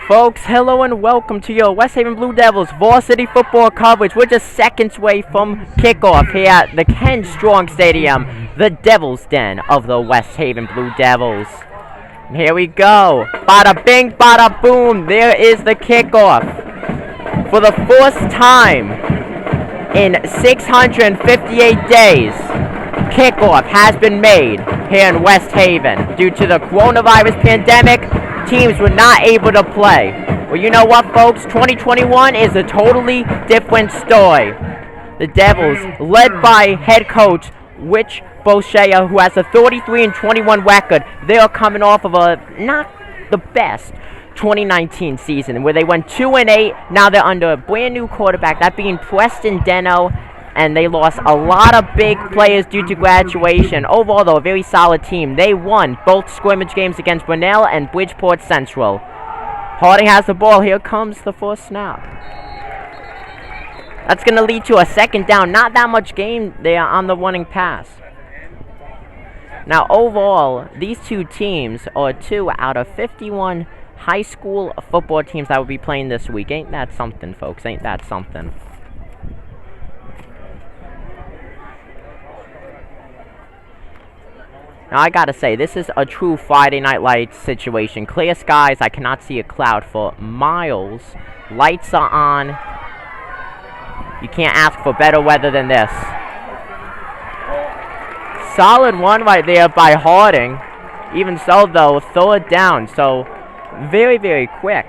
Folks, hello and welcome to your West Haven Blue Devils Varsity football coverage. We're just seconds away from kickoff here at the Ken Strong Stadium, the Devil's Den of the West Haven Blue Devils. And here we go. Bada bing, bada boom. There is the kickoff. For the first time in 658 days, kickoff has been made here in West Haven. Due to the coronavirus pandemic, teams were not able to play. Well, you know what, folks? 2021 is a totally different story. The Devils, led by head coach Rich Boucher, who has a 33-21 record, they are coming off of a not the best 2019 season, where they went 2-8. Now they're under a brand new quarterback, that being Preston Deno, and they lost a lot of big players due to graduation. Overall, though, a very solid team. They won both scrimmage games against Brunel and Bridgeport Central. Harding has the ball. Here comes the first snap. That's going to lead to a second down. Not that much gain there on the running pass. Now, overall, these two teams are 2 out of 51 high school football teams that will be playing this week. Ain't that something, folks? Ain't that something? Now, I gotta say, this is a true Friday Night Lights situation. Clear skies, I cannot see a cloud for miles. Lights are on. You can't ask for better weather than this. Solid one right there by Harding. Even so, though, third down. So, very, very quick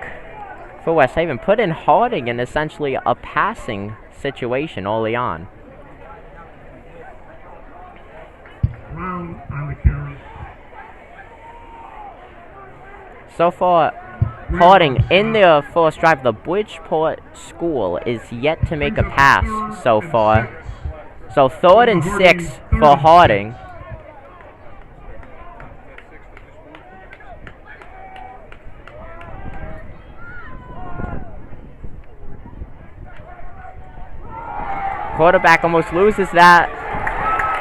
for West Haven. Put in Harding in essentially a passing situation early on. So far, Harding in their first drive, the Bridgeport school is yet to make a pass so far. So 3rd and 6 for Harding. Quarterback almost loses that.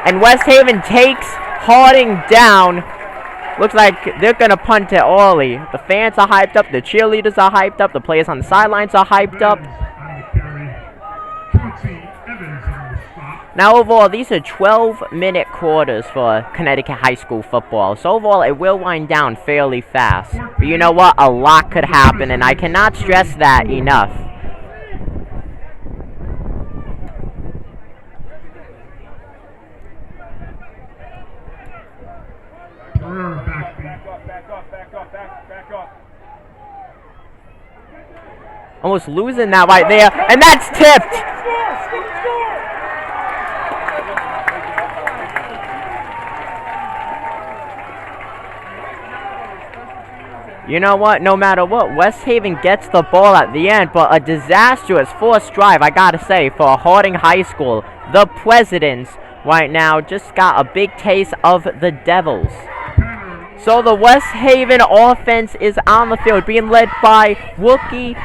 And West Haven takes Harding down. Looks like they're going to punt it early. The fans are hyped up. The cheerleaders are hyped up. The players on the sidelines are hyped up. Now, overall, these are 12-minute quarters for Connecticut high school football. So, overall, it will wind down fairly fast. But you know what? A lot could happen, and I cannot stress that enough. Almost losing that right there, and that's tipped. You know what? No matter what, West Haven gets the ball at the end, but a disastrous first drive, I gotta say, for Harding High School. The Presidents right now just got a big taste of the Devils. So the West Haven offense is on the field, being led by rookie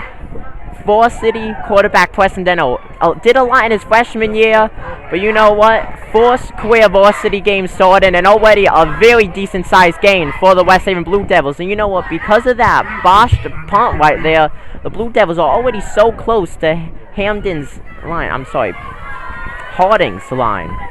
Varsity quarterback Preston Deno. Did a lot in his freshman year, but you know what? First career Varsity game started, and already a very decent sized gain for the West Haven Blue Devils. And you know what? Because of that botched punt right there, the Blue Devils are already so close to Harding's line.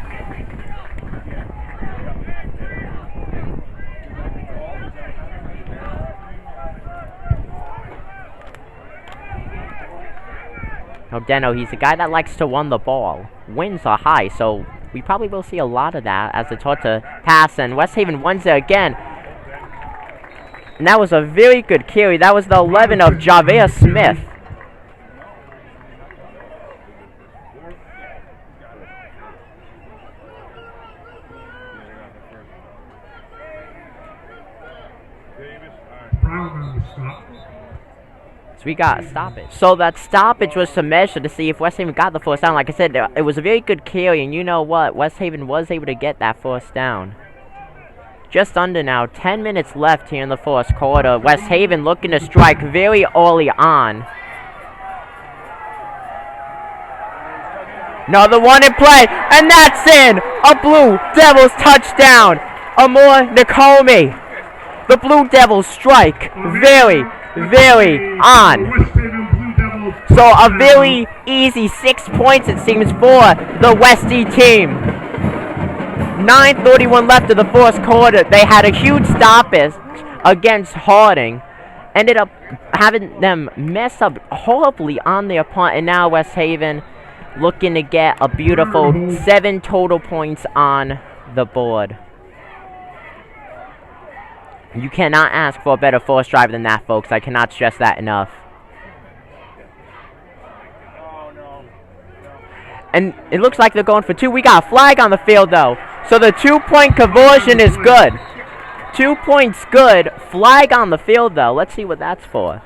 Now, Deno, he's a guy that likes to run the ball. Wins are high, so we probably will see a lot of that as it's hard to pass. And West Haven wins it again. And that was a very good carry. That was the 11 of Javier Smith. We got a stoppage. So that stoppage was to measure to see if West Haven got the first down. Like I said, it was a very good carry, and you know what? West Haven was able to get that first down. Just under now, 10 minutes left here in the first quarter. West Haven looking to strike very early on. Another one in play, and that's in! A Blue Devils touchdown! Amor Nakomi. The Blue Devils strike very, very on. So a very easy 6 points, it seems, for the Westy team. 9:31 left of the fourth quarter. They had a huge stoppage against Harding. Ended up having them mess up horribly on their punt, and now West Haven looking to get a beautiful 7 total points on the board. You cannot ask for a better first drive than that, folks. I cannot stress that enough. And it looks like they're going for 2. We got a flag on the field, though. So the 2-point conversion is good. 2 points good. Flag on the field, though. Let's see what that's for.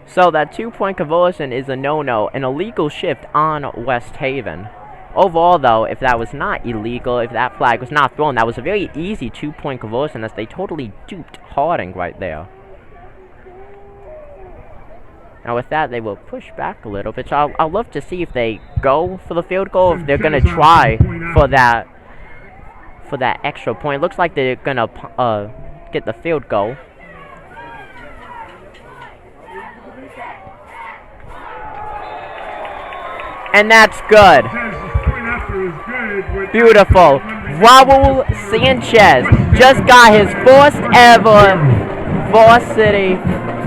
So that 2-point conversion is a no-no. An illegal shift on West Haven. Overall, though, if that was not illegal, if that flag was not thrown, that was a very easy 2-point conversion as they totally duped Harding right there. Now with that, they will push back a little bit. So I'll love to see if they go for the field goal, if they're going to try for that extra point. Looks like they're going to get the field goal. And that's good. Beautiful. Raul Sanchez just got his first ever Varsity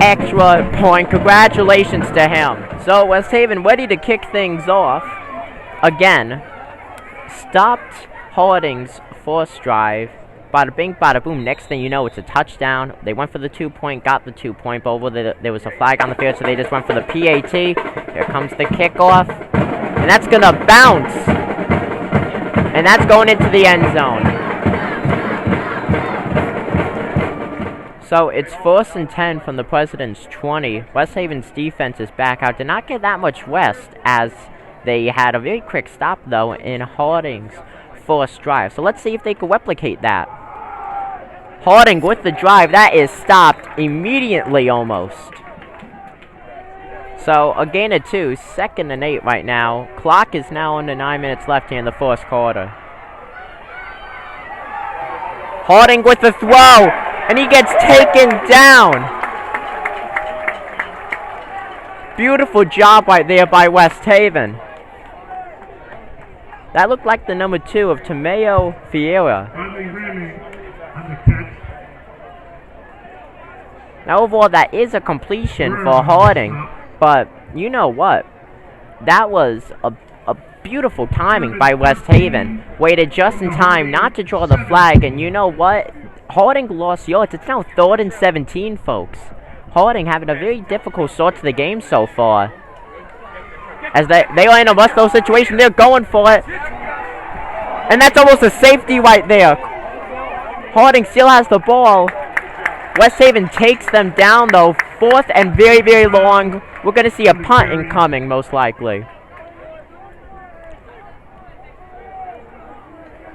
extra point. Congratulations to him. So West Haven ready to kick things off. Again, stopped Harding's first drive. Bada bing, bada boom. Next thing you know, it's a touchdown. They went for the 2-point, got the 2-point, but over there was a flag on the field, so they just went for the PAT. Here comes the kickoff. And that's going to bounce. And that's going into the end zone. So it's 1st and 10 from the President's 20. West Haven's defense is back out. Did not get that much west as they had a very quick stop, though, in Harding's first drive. So let's see if they can replicate that. Harding with the drive. That is stopped immediately almost. So a gain of 2. 2nd and 8 right now. Clock is now under 9 minutes left here in the first quarter. Harding with the throw. And he gets taken down. Beautiful job right there by West Haven. That looked like the number 2 of Tomeo Vieira. Now overall, that is a completion for Harding. But you know what? That was a beautiful timing by West Haven. Waited just in time not to draw the flag. And you know what? Harding lost yards. It's now 3rd and 17, folks. Harding having a very difficult start to the game so far. As they are in a must-throw situation, they're going for it. And that's almost a safety right there. Harding still has the ball. West Haven takes them down, though. 4th and very, very long. We're going to see a punt incoming, most likely.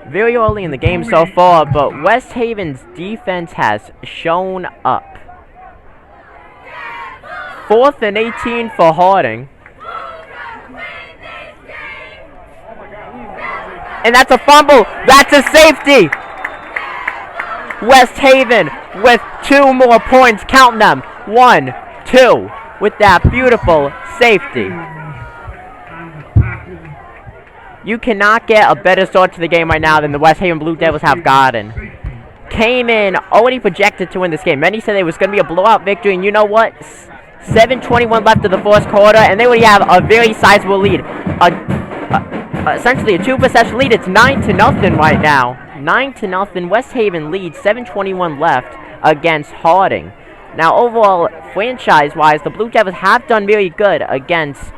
Very early in the game so far, but West Haven's defense has shown up. 4th and 18 for Harding. And that's a fumble. That's a safety. West Haven with 2 more points. Count them. 1, 2. With that beautiful safety. You cannot get a better start to the game right now than the West Haven Blue Devils have gotten. Came in already projected to win this game. Many said it was going to be a blowout victory, and you know what? 7:21 left of the first quarter, and they already have a very sizable lead. Essentially a 2-possession lead. It's 9-0 right now. 9-0. West Haven leads. 7:21 left against Harding. Now, overall, franchise-wise, the Blue Devils have done really good against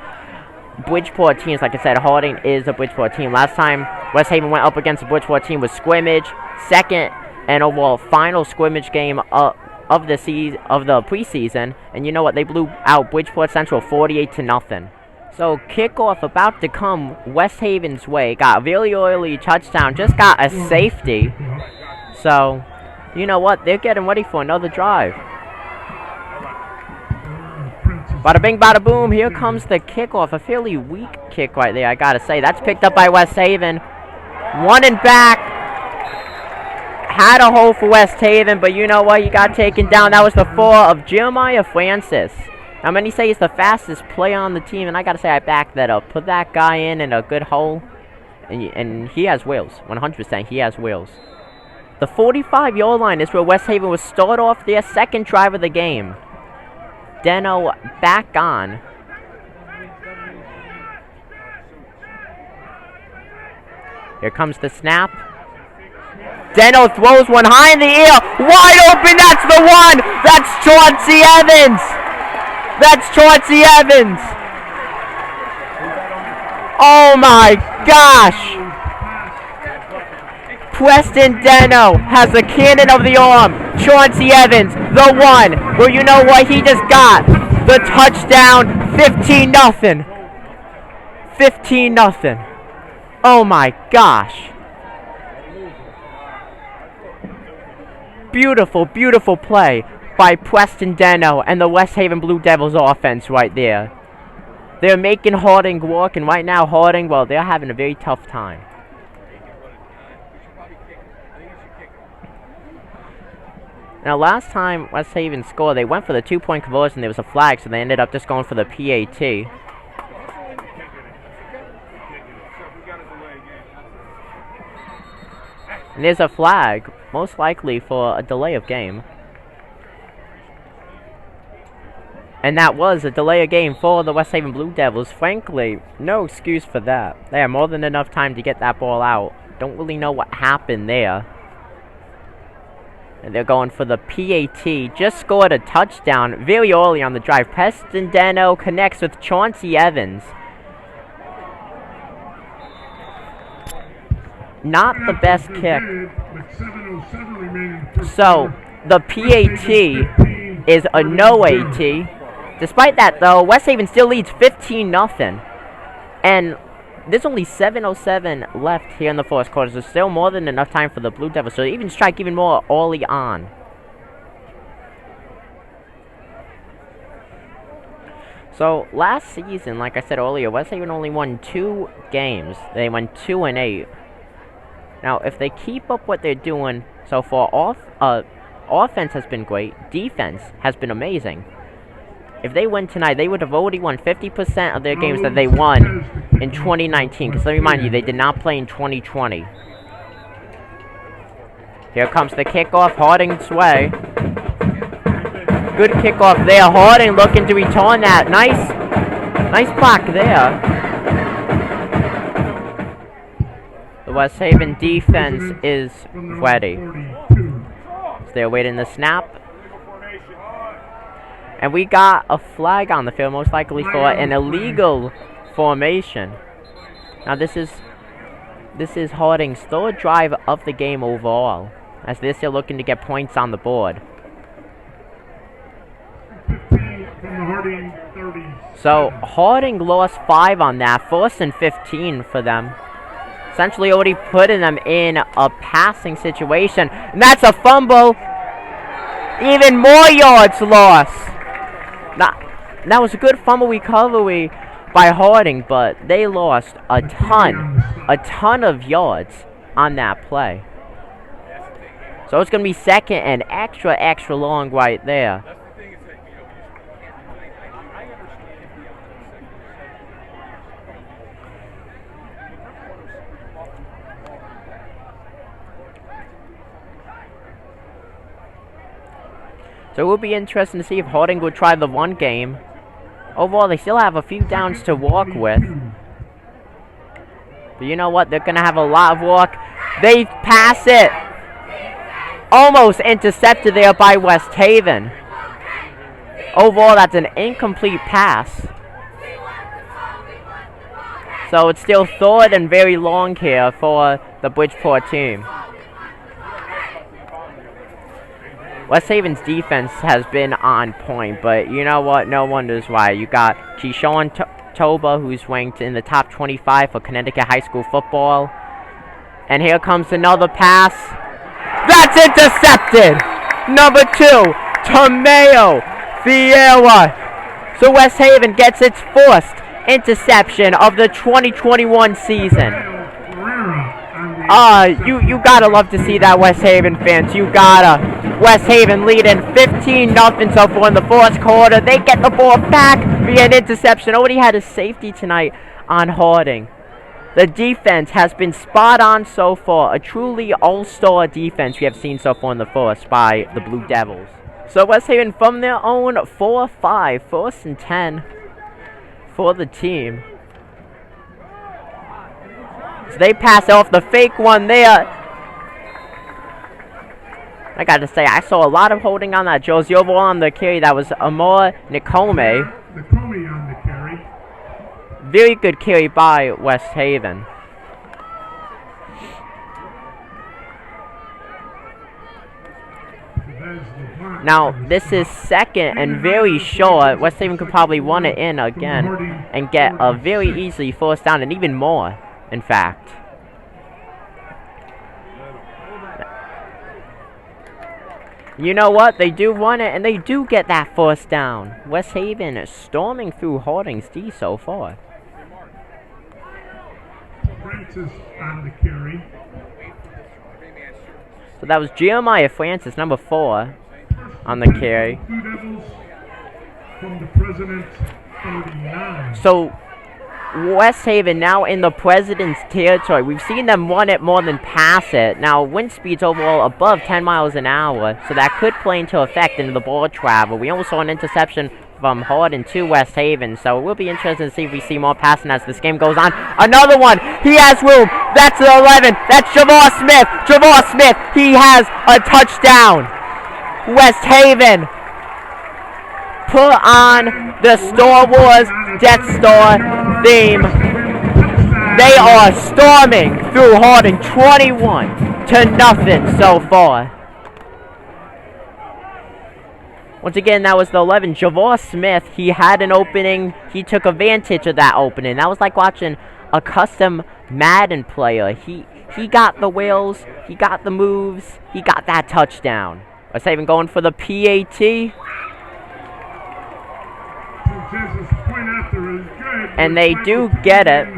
Bridgeport teams. Like I said, Harding is a Bridgeport team. Last time West Haven went up against a Bridgeport team was scrimmage, second and overall final scrimmage game of the preseason. And you know what? They blew out Bridgeport Central 48-0. So kickoff about to come West Haven's way. Got a very early touchdown. Just got a safety. So you know what? They're getting ready for another drive. Bada bing, bada boom. Here comes the kickoff. A fairly weak kick right there, I gotta say. That's picked up by West Haven. 1 and back. had a hole for West Haven, but you know what? He got taken down. That was the 4 of Jeremiah Francis. Now, many say he's the fastest player on the team, and I gotta say I back that up. Put that guy in a good hole, and he has wheels. 100%, he has wheels. The 45-yard line is where West Haven will start off their second drive of the game. Deno back on. Here comes the snap. Deno throws one high in the air. Wide open. That's the one. That's Chauncey Evans. That's Chauncey Evans. Oh my gosh. Preston Deno has the cannon of the arm. Chauncey Evans, the one. Well, you know what? He just got the touchdown. 15-0. 15-0. Oh my gosh. Beautiful, beautiful play by Preston Deno and the West Haven Blue Devils offense right there. They're making Harding work, and right now Harding, well, they're having a very tough time. Now, last time West Haven scored, they went for the 2-point conversion. There was a flag, so they ended up just going for the PAT. And there's a flag, most likely for a delay of game. And that was a delay of game for the West Haven Blue Devils. Frankly, no excuse for that. They had more than enough time to get that ball out. Don't really know what happened there. And they're going for the PAT. Just scored a touchdown very early on the drive. Preston Deno connects with Chauncey Evans. Not the best kick. So, the PAT is a no AT. Despite that, though, West Haven still leads 15-0. And there's only 7:07 left here in the first quarter. So still more than enough time for the Blue Devils. So even strike even more early on. So last season, like I said earlier, West Haven only won 2 games. They went 2-8. Now, if they keep up what they're doing so far, offense has been great. Defense has been amazing. If they win tonight, they would have already won 50% of their games that they won in 2019. Because let me remind you, they did not play in 2020. Here comes the kickoff, Harding's way. Good kickoff there. Harding looking to return that. Nice block there. The West Haven defense is ready. So they're waiting the snap. And we got a flag on the field, most likely for an illegal formation. Now this is Harding's 3rd drive of the game overall, as they're still looking to get points on the board. So Harding lost 5 on that, 1st and 15 for them. Essentially already putting them in a passing situation. And that's a fumble. Even more yards lost. That was a good fumble recovery by Harding, but they lost a ton of yards on that play. So it's going to be 2nd and extra long right there. So it will be interesting to see if Harding will try the run game. Overall, they still have a few downs to walk with. But you know what? They're going to have a lot of walk. They pass it. Almost intercepted there by West Haven. Overall, that's an incomplete pass. So it's still 3rd and very long here for the Bridgeport team. West Haven's defense has been on point, but you know what? No wonders why. You got Keyshawn Toba, who's ranked in the top 25 for Connecticut high school football. And here comes another pass. That's intercepted! Number 2, Tomeo Vieira. So West Haven gets its 1st interception of the 2021 season. You gotta love to see that, West Haven fans. You gotta. West Haven leading 15-0 so far in the fourth quarter. They get the ball back via an interception. Nobody had a safety tonight on Harding. The defense has been spot on so far. A truly all-star defense we have seen so far in the fourth by the Blue Devils. So West Haven from their own 4-5, 1st and 10 for the team. So they pass off the fake one there. I gotta say, I saw a lot of holding on that. Josie overall on the carry. That was Amor Nikome. Nikome on the carry. Very good carry by West Haven. Now, this is second and very short. West Haven could probably run it in again and get a very easily first down, and even more, in fact. You know what? They do run it, and they do get that first down. West Haven is storming through Harding's D so far. Francis on the carry. So that was Jeremiah Francis, number 4, on the carry. Blue Devils from the President 39. So West Haven now in the President's territory. We've seen them run it more than pass it. Now, wind speeds overall above 10 miles an hour, so that could play into effect into the ball travel. We almost saw an interception from Harding to West Haven, so it will be interesting to see if we see more passing as this game goes on. Another one! He has room! That's the 11! That's Javor Smith! Javor Smith! He has a touchdown! West Haven put on the Star Wars Death Star theme. They are storming through Harding 21-0 so far. Once again, that was the 11, Javor Smith. He had an opening. He took advantage of that opening. That was like watching a custom Madden player. He got the wheels. He got the moves. He got that touchdown. West Haven going for the PAT. And they do get it.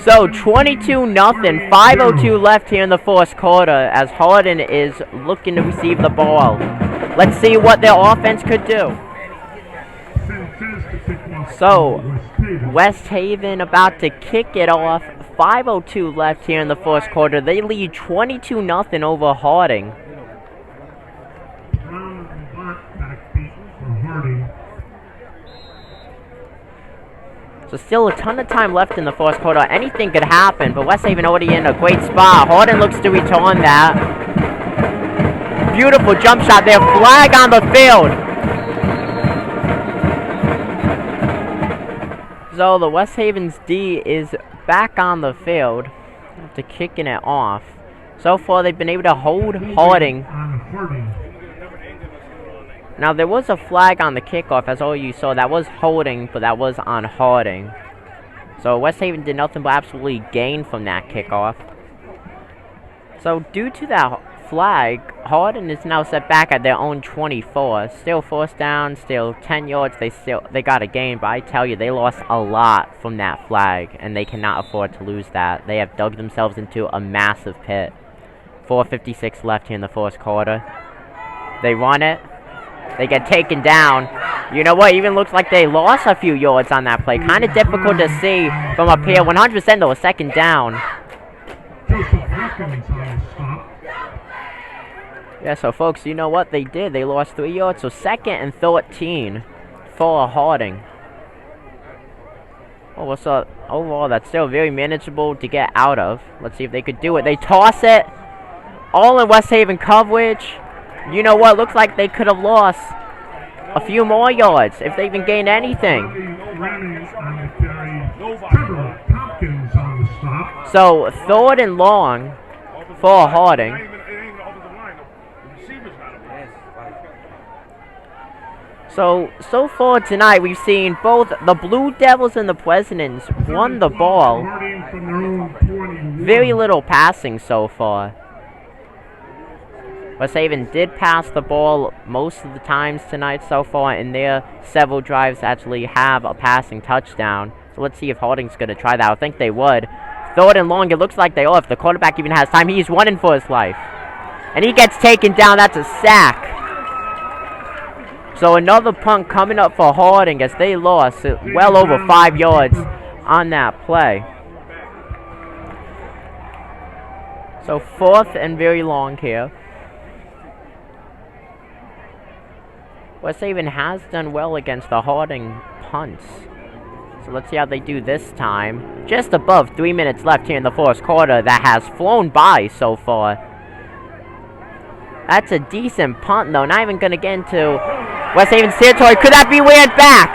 So 22-0, 5:02 left here in the fourth quarter as Harding is looking to receive the ball. Let's see what their offense could do. So West Haven about to kick it off. 5:02 left here in the fourth quarter. They lead 22-0 over Harding. So still a ton of time left in the fourth quarter. Anything could happen, but West Haven already in a great spot. Harding looks to return that. Beautiful jump shot there. Flag on the field. So the West Haven's D is back on the field after kicking it off. So far they've been able to hold Harding. Now, there was a flag on the kickoff, as all you saw. That was holding, but that was on Harding. So, West Haven did nothing but absolutely gain from that kickoff. So, due to that flag, Harding is now set back at their own 24. Still first down, still 10 yards. They got a gain, but I tell you, they lost a lot from that flag, and they cannot afford to lose that. They have dug themselves into a massive pit. 4:56 left here in the fourth quarter. They run it. They get taken down. You know what? Even looks like they lost a few yards on that play. Kind of difficult to see from up here. 100% though, a second down. Yeah, so folks, you know what they did? They lost 3 yards. So 2nd and 13 for Harding. Oh, what's up? Overall, that's still very manageable to get out of. Let's see if they could do it. They toss it. All in West Haven coverage. You know what? Looks like they could have lost a few more yards if they even gained anything. So, 3rd and long for Harding. So far tonight, we've seen both the Blue Devils and the Presidents run the ball. Very little passing so far. West Haven did pass the ball most of the times tonight so far, and their several drives actually have a passing touchdown. So let's see if Harding's going to try that. I think they would. Third and long. It looks like they are. If the quarterback even has time, he's running for his life. And he gets taken down. That's a sack. So another punt coming up for Harding as they lost well over 5 yards on that play. So fourth and very long here. West Haven has done well against the Harding punts. So let's see how they do this time. Just above 3 minutes left here in the fourth quarter. That has flown by so far. That's a decent punt, though. Not even going to get into West Haven's territory. Could that be weird back?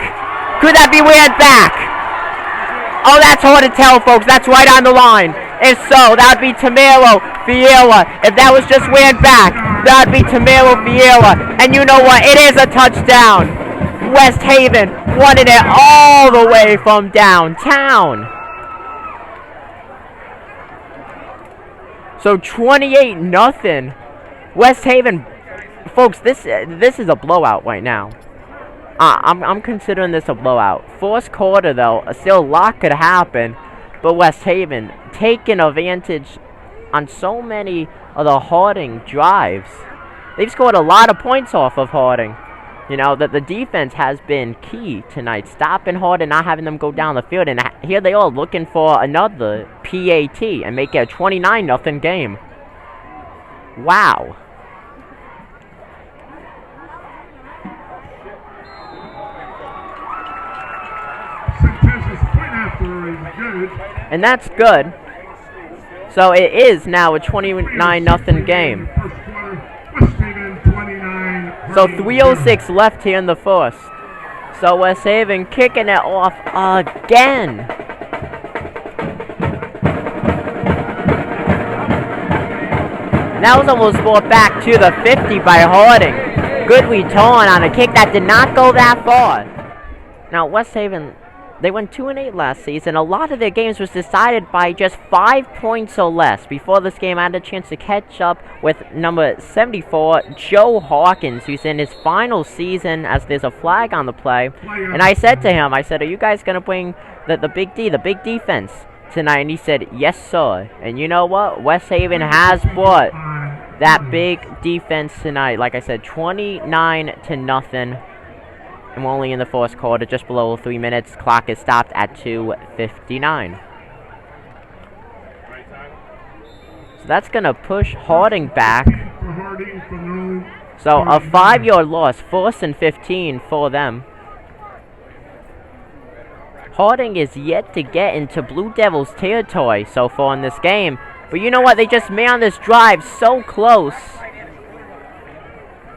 Could that be weird back? Oh, that's hard to tell, folks. That's right on the line. If so, that would be Tamero Vieira. If that was just weird back, that would be Tamero Vieira. And you know what? It is a touchdown. West Haven wanted it all the way from downtown. So 28-0. West Haven, folks, this is a blowout right now. I'm considering this a blowout. Fourth quarter, though, still a lot could happen. But West Haven taking advantage on so many of the Harding drives. They've scored a lot of points off of Harding. You know, that the defense has been key tonight. Stopping Harding, not having them go down the field. And here they are looking for another PAT and make it a 29-0 game. Wow. And that's good. So it is now a 29-0 game. So 3:06 left here in the first. So West Haven kicking it off again. That was almost brought back to the 50 by Harding. Good return on a kick that did not go that far. Now West Haven, they went 2-8 last season. A lot of their games was decided by just 5 points or less. Before this game, I had a chance to catch up with number 74, Joe Hawkins, who's in his final season as there's a flag on the play. And I said to him, I said, are you guys going to bring the big D, the big defense tonight? And he said, yes, sir. And you know what? West Haven has brought that big defense tonight. Like I said, 29-0. And we're only in the fourth quarter, just below 3 minutes. Clock is stopped at 2:59. So that's going to push Harding back. So a 5-yard loss, 1st and 15 for them. Harding is yet to get into Blue Devils territory so far in this game. But you know what? They just made on this drive so close.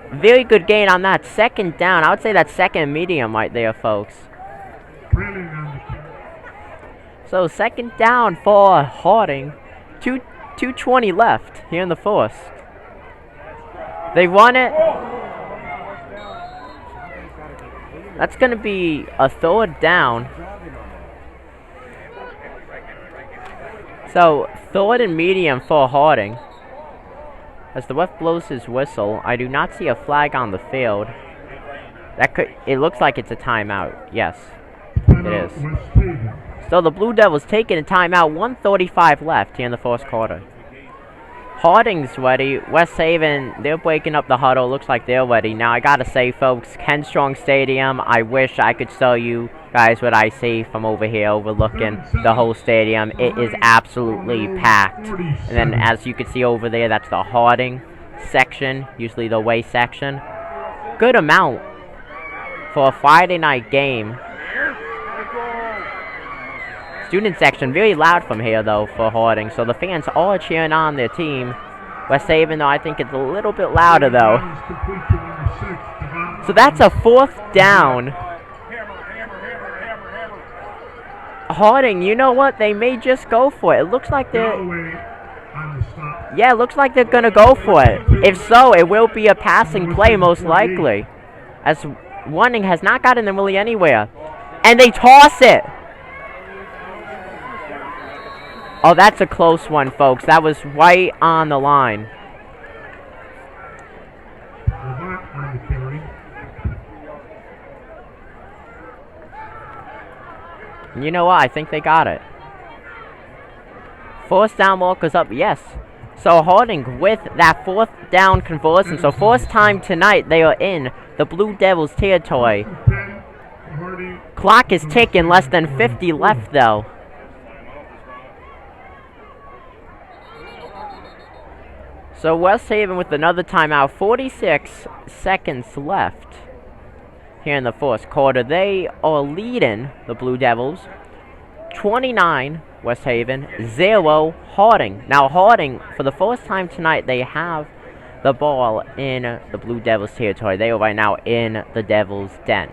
Very good gain on that second down. I would say that second medium right there, folks. So second down for Harding. 2:20 left here in the fourth. They run it. That's going to be a third down. So third and medium for Harding. As the ref blows his whistle, I do not see a flag on the field. It looks like it's a timeout. Yes, it is. So the Blue Devils taking a timeout. 1:35 left here in the fourth quarter. Harding's ready. West Haven, they're breaking up the huddle. Looks like they're ready. Now, I gotta say, folks, Ken Strong Stadium, I wish I could show you guys what I see from over here overlooking the whole stadium. It is absolutely packed. And then, as you can see over there, that's the Harding section, usually the away section. Good amount for a Friday night game. Student section, very loud from here, though, for Harding. So the fans are cheering on their team. West Haven, though, I think it's a little bit louder, though. So that's a fourth down. Harding, you know what? They may just go for it. It looks like they're... Yeah, it looks like they're going to go for it. If so, it will be a passing play, most likely. As running has not gotten them really anywhere. And they toss it. Oh, that's a close one, folks. That was right on the line. And you know what? I think they got it. Fourth down markers up, yes. So Harding with that fourth down conversion. So first time tonight they are in the Blue Devils territory. 10, Hardy. Clock is ticking, less than 50 left though. So West Haven with another timeout, 46 seconds left here in the first quarter. They are leading the Blue Devils 29 West Haven, 0 Harding. Now Harding, for the first time tonight, they have the ball in the Blue Devils territory. They are right now in the Devils' den.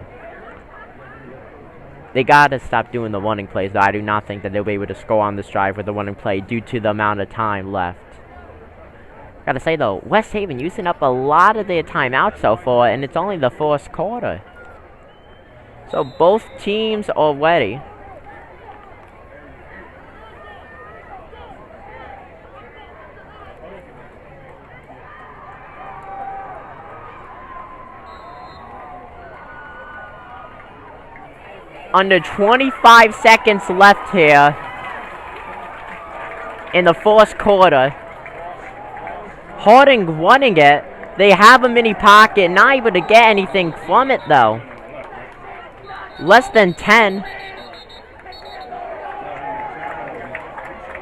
They gotta stop doing the running plays, though. I do not think that they'll be able to score on this drive with the running play due to the amount of time left. Gotta say though, West Haven using up a lot of their timeouts so far, and it's only the first quarter. So both teams are ready. Under 25 seconds left here in the first quarter. Harding running it. They have a mini pocket, not able to get anything from it though. Less than 10.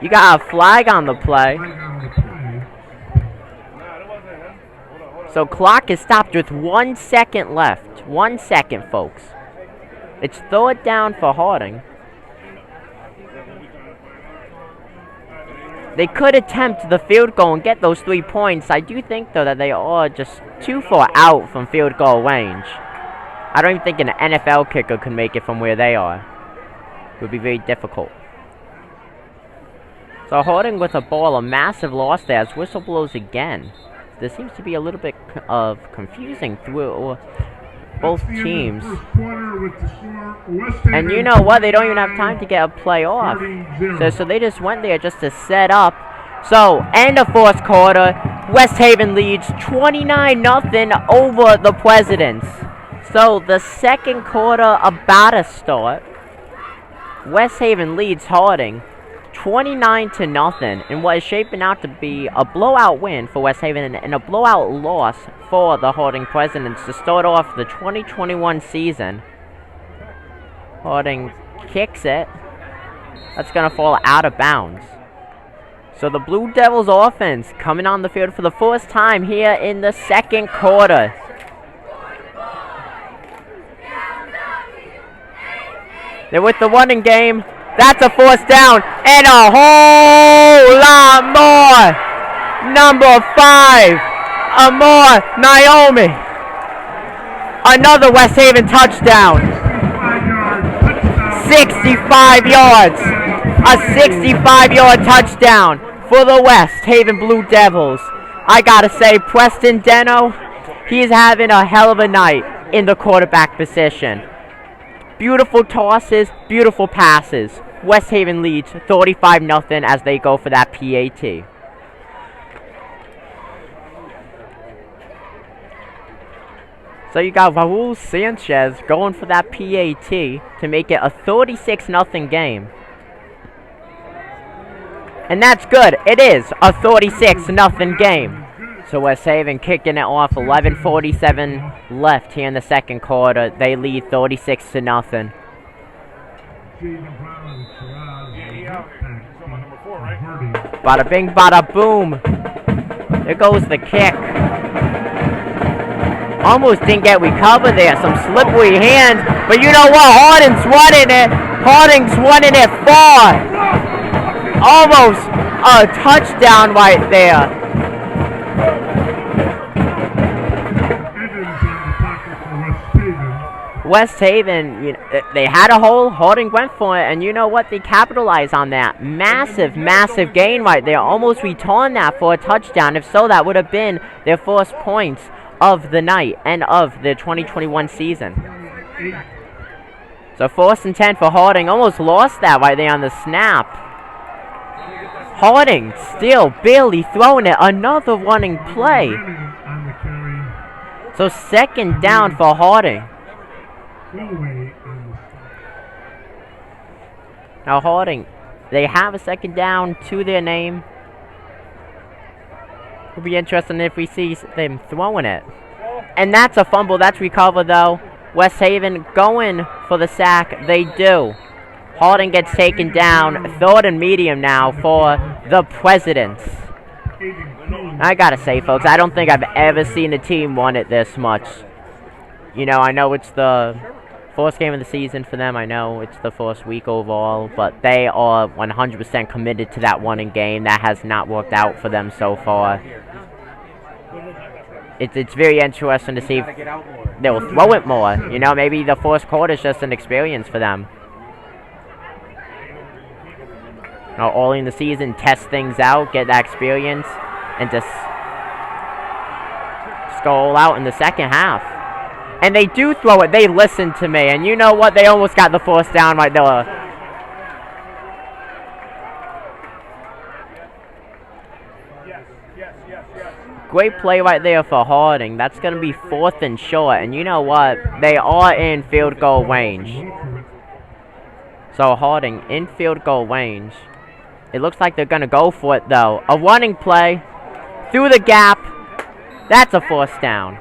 You got a flag on the play. So clock is stopped with 1 second left. 1 second, folks. It's third down for Harding. They could attempt the field goal and get those 3 points. I do think, though, that they are just too far out from field goal range. I don't even think an NFL kicker could make it from where they are. It would be very difficult. So Harding with a ball, a massive loss there as whistle blows again. There seems to be a little bit of confusing through both teams. And you know what? They don't even have time to get a play off. So they just went there just to set up. So, end of fourth quarter. West Haven leads 29-0 over the Presidents. So, the second quarter about to start. West Haven leads Harding 29-0 in what is shaping out to be a blowout win for West Haven and a blowout loss for the Harding Presidents to start off the 2021 season. Harding kicks it. That's going to fall out of bounds. So the Blue Devils offense coming on the field for the first time here in the second quarter. They're with the running game. That's a fourth down and a whole lot more. Number 5, Amor Naomi. Another West Haven touchdown. 65 yards. A 65-yard touchdown for the West Haven Blue Devils. I gotta say, Preston Deno, he's having a hell of a night in the quarterback position. Beautiful tosses, beautiful passes. West Haven leads 35-0 as they go for that PAT. So you got Raul Sanchez going for that PAT to make it a 36-0 game. And that's good. It is a 36-0 game. So West Haven kicking it off. 11:47 left here in the second quarter. They lead 36-0. Bada bing, bada boom. There goes the kick. Almost didn't get recovered there. Some slippery hands. But you know what? Harding's running it. Harding's running it far. Almost a touchdown right there. West Haven, you know, they had a hole. Harding went for it, and you know what? They capitalized on that. Massive, massive gain right there. Almost returned that for a touchdown. If so, that would have been their first points of the night and of the 2021 season. So 4th and 10 for Harding. Almost lost that right there on the snap. Harding still barely throwing it. Another running play. So 2nd down for Harding. Now Harding They have a second down to their name. It'll be interesting if we see them throwing it. And that's a fumble. That's recovered, though. West Haven going for the sack. They do. Harding gets taken down. 3rd and medium now for the Presidents. I gotta say, folks, I don't think I've ever seen a team won it this much. You know, I know it's the first game of the season for them. I know it's the first week overall, but they are 100% committed to that one game. That has not worked out for them so far. It's very interesting to see if they'll throw it more. You know, maybe the first quarter is just an experience for them. You know, early in the season, test things out, get that experience, and just go all out in the second half. And they do throw it. They listen to me. And you know what? They almost got the first down right there. Great play right there for Harding. That's going to be 4th and short. And you know what? They are in field goal range. So Harding in field goal range. It looks like they're going to go for it, though. A running play through the gap. That's a first down.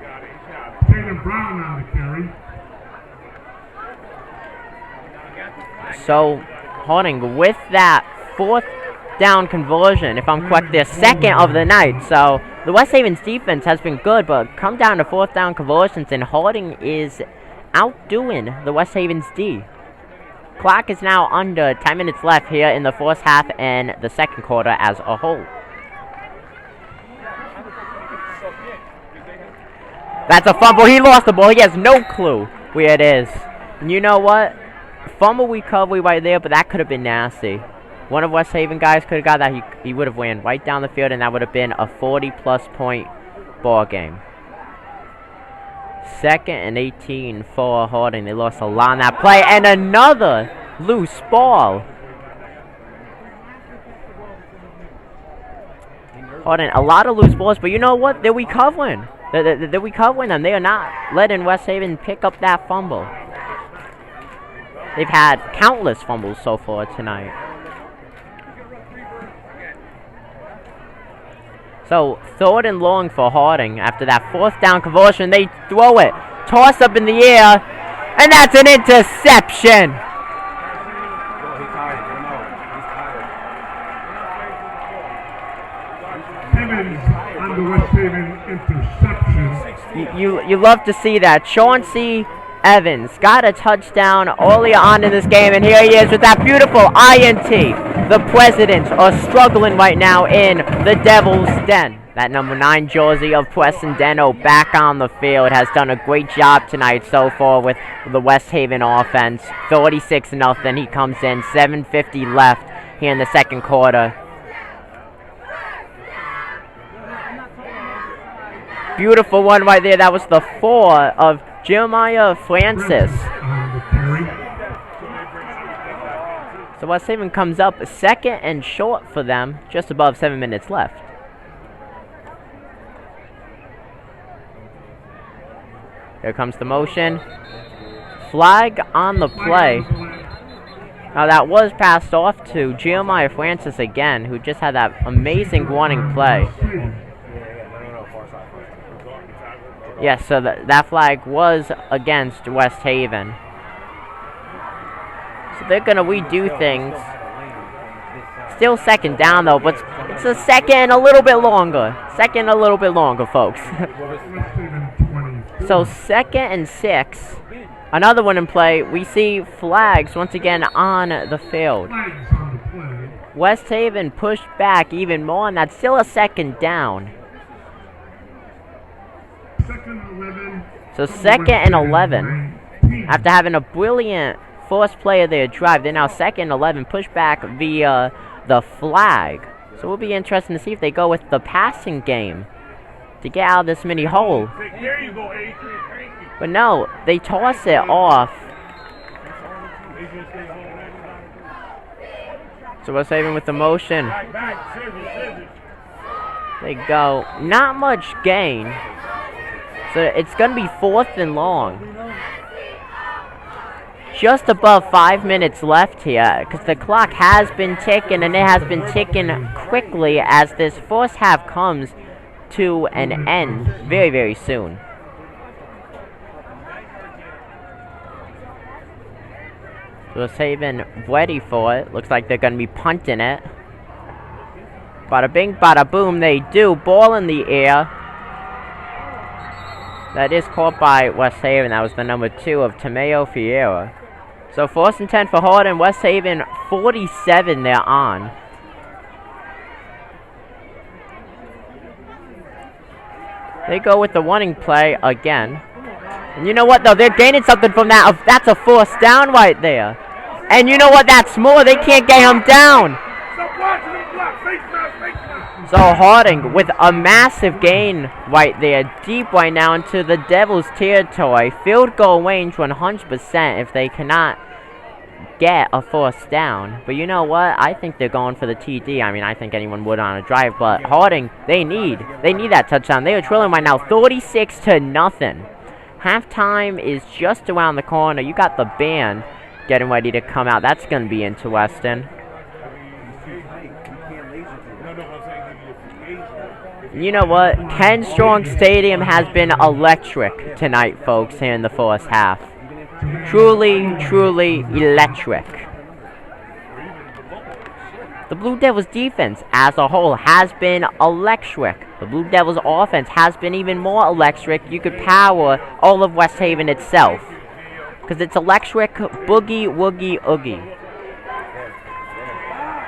So Harding with that 4th down conversion, if I'm correct, their 2nd of the night. So the West Haven's defense has been good, but come down to 4th down conversions, and Harding is outdoing the West Haven's D. Clock is now under 10 minutes left here in the first half and the second quarter as a whole. That's a fumble. He lost the ball. He has no clue where it is. And you know what? Fumble recovery right there, but that could have been nasty. One of West Haven guys could have got that. He would have ran right down the field, and that would have been a 40-plus point ball game. 2nd and 18 for Harding. They lost a lot on that play. And another loose ball. Harding, a lot of loose balls, but you know what? They're recovering. They're recovering them. They are not letting West Haven pick up that fumble. They've had countless fumbles so far tonight. So, 3rd and long for Harding. After that 4th down conversion, they throw it. Toss up in the air. And that's an interception. On the West Haven interception. You love to see that. Chauncey Evans got a touchdown earlier on in this game, and here he is with that beautiful INT. The Presidents are struggling right now in the Devil's Den. That number 9 jersey of Preston Deno back on the field has done a great job tonight so far with the West Haven offense. 36-0. He comes in. 7:50 left here in the second quarter. Beautiful one right there. That was the 4 of Jeremiah Francis. So West Haven comes up 2nd and short for them, just above 7 minutes left. Here comes the motion. Flag on the play. Now that was passed off to Jeremiah Francis again, who just had that amazing running play. Yes, so that flag was against West Haven. So they're going to redo things. Still second down, though, but it's a second a little bit longer. Second a little bit longer, folks. So 2nd and 6. Another one in play. We see flags once again on the field. West Haven pushed back even more, and that's still a second down. So 2nd and 11. After having a brilliant first play of their drive, they're now 2nd and 11, pushed back via the flag. So it will be interesting to see if they go with the passing game to get out of this mini hole. But no, they toss it off. So West Haven with the motion. They go. Not much gain. So it's going to be 4th and long. just above 5 minutes left here, because the clock has been ticking, and it has been ticking quickly as this first half comes to an end very, very soon. So saving ready for it. Looks like they're going to be punting it. Bada bing, bada boom, they do. Ball in the air. That is caught by West Haven. That was the number 2 of Tomeo Fiera. So 1st and 10 for Harding. West Haven 47 they're on. They go with the running play again. And you know what, though? They're gaining something from that. That's a 4th down right there. And you know what? That's more. They can't get him down. So Harding with a massive gain right there. Deep right now into the Devils' territory. Field goal range 100% if they cannot get a 4th down. But you know what? I think they're going for the TD. I mean, I think anyone would on a drive. But Harding, they need that touchdown. They are trailing right now 36-0. Halftime is just around the corner. You got the band getting ready to come out. That's going to be interesting. You know what? Ken Strong Stadium has been electric tonight, folks, here in the first half. Truly, truly electric. The Blue Devils defense as a whole has been electric. The Blue Devils offense has been even more electric. You could power all of West Haven itself. Because it's electric, boogie, woogie, oogie.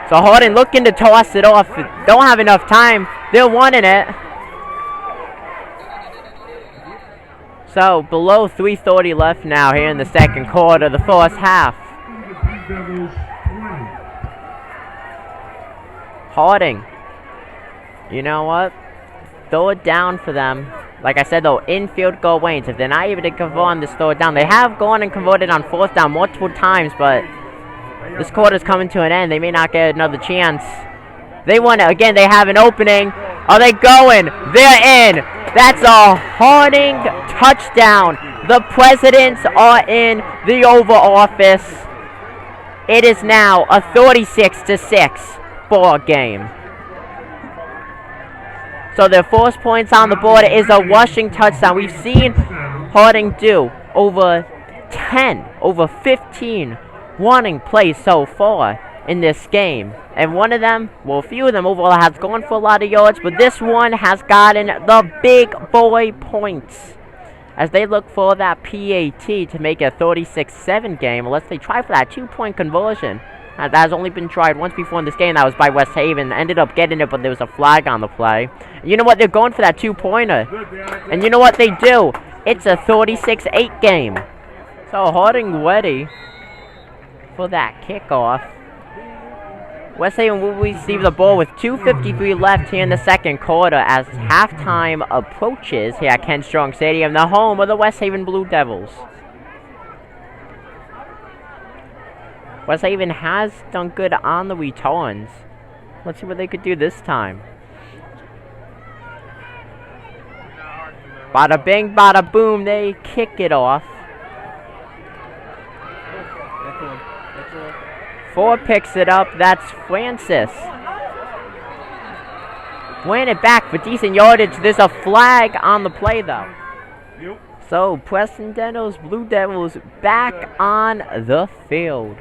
So Harding looking to toss it off. Don't have enough time. They're wanting it. So below 3:30 left now here in the second quarter, the first half. Harding. You know what? Throw it down for them. Like I said though, infield goal range. If they're not able to convert this, throw it down. They have gone and converted on 4th down multiple times, but this quarter's coming to an end. They may not get another chance. They want it again. They have an opening. Are they going? They're in. That's a Harding touchdown. The presidents are in the Oval Office. It is now a 36-6 ball game. So their first points on the board is a rushing touchdown. We've seen Harding do over 10, over 15 running plays so far in this game. And one of them, well, a few of them overall has gone for a lot of yards, but this one has gotten the big boy points as they look for that PAT to make a 36-7 game, unless they try for that 2-point conversion. That has only been tried once before in this game. That was by West Haven. Ended up getting it, but there was a flag on the play. And you know what? They're going for that 2-pointer. And you know what they do? It's a 36-8 game. So Harding ready for that kickoff. West Haven will receive the ball with 2:53 left here in the second quarter as halftime approaches here at Ken Strong Stadium, the home of the West Haven Blue Devils. West Haven has done good on the returns. Let's see what they could do this time. Bada bing, bada boom, they kick it off. 4 picks it up. That's Francis. Weighing it back for decent yardage. There's a flag on the play, though. So, Preston Denno's Blue Devils back on the field.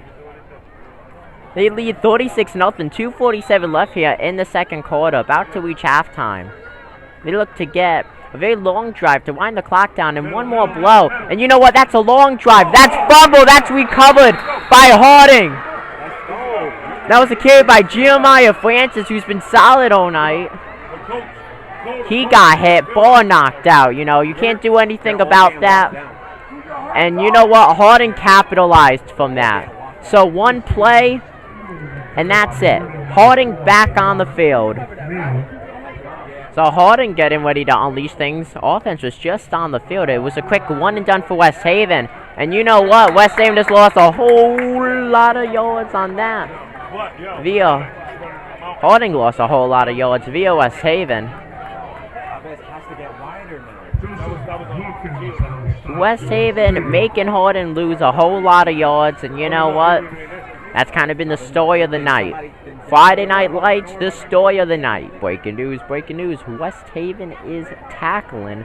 They lead 36-0, 2:47 left here in the second quarter, about to reach halftime. They look to get a very long drive to wind the clock down and one more blow. And you know what? That's a long drive. That's fumble. That's recovered by Harding. That was a carry by Jeremiah Francis, who's been solid all night. He got hit, ball knocked out. You know, you can't do anything about that. And you know what? Harding capitalized from that. So one play, and that's it. Harding back on the field. So Harding getting ready to unleash things. Offense was just on the field. It was a quick one and done for West Haven. And you know what? West Haven just lost a whole lot of yards on that. Harding lost a whole lot of yards via West Haven. West Haven making Hardin lose a whole lot of yards, and you know what? That's kind of been the story of the night. Friday Night Lights, the story of the night. Breaking news, breaking news. West Haven is tackling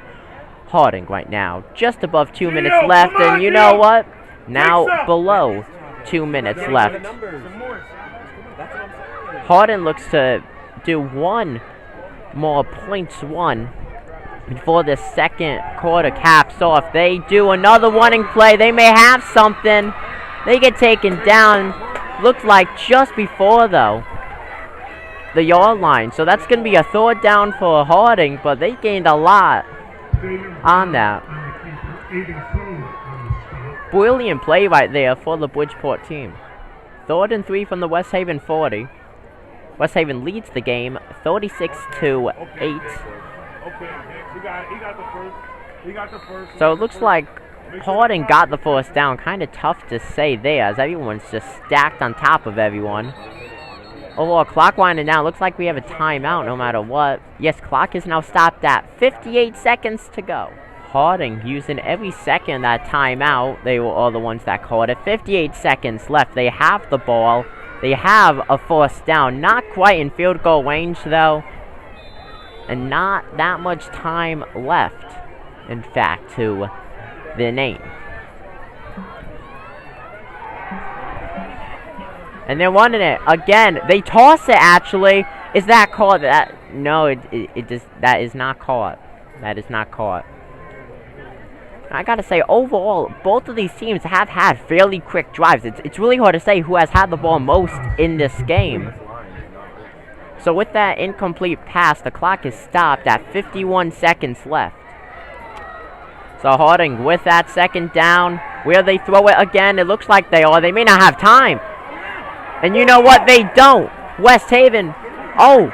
Harding right now. Just above 2 minutes left, and you know what? Now below 2 minutes left. Harding looks to do one more points before the second quarter caps off. They do another running play. They may have something. They get taken down. Looks like just before, though, the yard line. So that's going to be a third down for Harding, but they gained a lot on that. Brilliant play right there for the Bridgeport team. 3rd and 3 from the West Haven 40. West Haven leads the game 36-8. So it looks like Harding got the first down. Kind of tough to say there, as everyone's just stacked on top of everyone. Overall, clock winding down. Looks like we have a timeout no matter what. Yes, clock is now stopped at 58 seconds to go. Harding using every second of that timeout. They were all the ones that called it. 58 seconds left. They have the ball. They have a first down. Not quite in field goal range, though. And not that much time left, in fact, to the name. And they're running it again. They toss it, actually. Is that caught? No, that is not caught. That is not caught. I gotta say, overall, both of these teams have had fairly quick drives. It's really hard to say who has had the ball most in this game. So with that incomplete pass, the clock is stopped at 51 seconds left. So Harding with that second down. Where they throw it again, it looks like they are. They may not have time. And you know what? They don't. West Haven. Oh,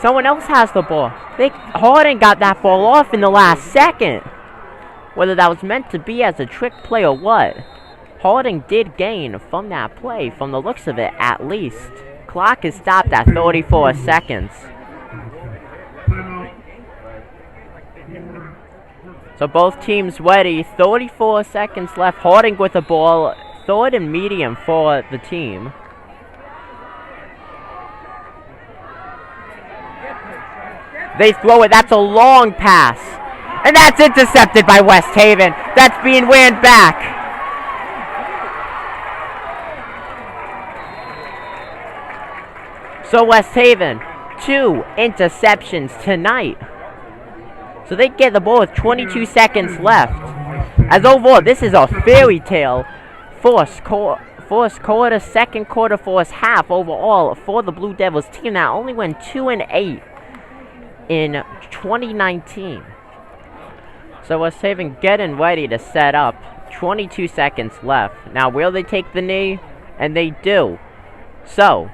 someone else has the ball. Harding got that ball off in the last second. Whether that was meant to be as a trick play or what, Harding did gain from that play, from the looks of it at least. Clock is stopped at 34 seconds. So both teams ready. 34 seconds left. Harding with the ball. 3rd and medium for the team. They throw it. That's a long pass. And that's intercepted by West Haven. That's being ran back. So West Haven, 2 interceptions tonight. So they get the ball with 22 seconds left. As overall, this is a fairy tale. First quarter, second quarter, first half overall for the Blue Devils team that only went 2-8 in 2019. So West Haven getting ready to set up. 22 seconds left. Now, will they take the knee? And they do. So,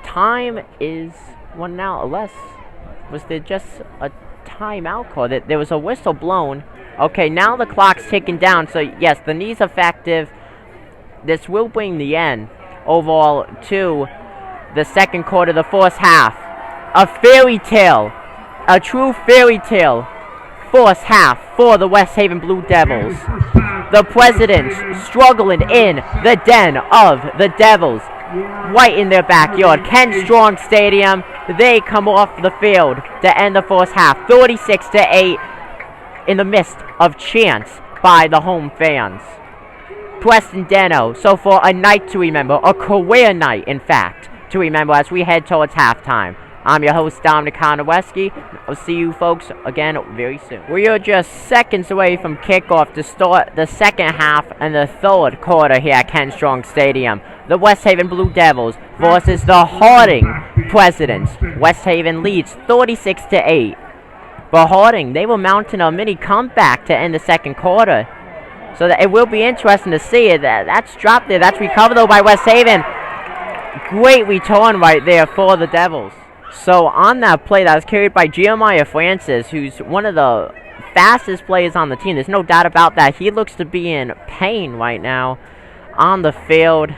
time is 1 now or less. Was there just a timeout call? There was a whistle blown. Okay, now the clock's ticking down. So, yes, the knee's effective. This will bring the end overall to the second quarter, the first half. A fairy tale. A true fairy tale. First half for the West Haven Blue Devils. The Presidents struggling in the den of the Devils, right in their backyard. Ken Strong Stadium. They come off the field to end the first half, 36-8, in the midst of chants by the home fans. Preston Deno. So for a night to remember, a career night, in fact, to remember as we head towards halftime. I'm your host, Dominic Konowski. I'll see you folks again very soon. We are just seconds away from kickoff to start the second half and the third quarter here at Ken Strong Stadium. The West Haven Blue Devils versus the Harding Presidents. West Haven leads 36-8. But Harding, they were mounting a mini comeback to end the second quarter. So that it will be interesting to see it. That's dropped there. That's recovered though by West Haven. Great return right there for the Devils. So on that play, that was carried by Jeremiah Francis, who's one of the fastest players on the team. There's no doubt about that. He looks to be in pain right now on the field.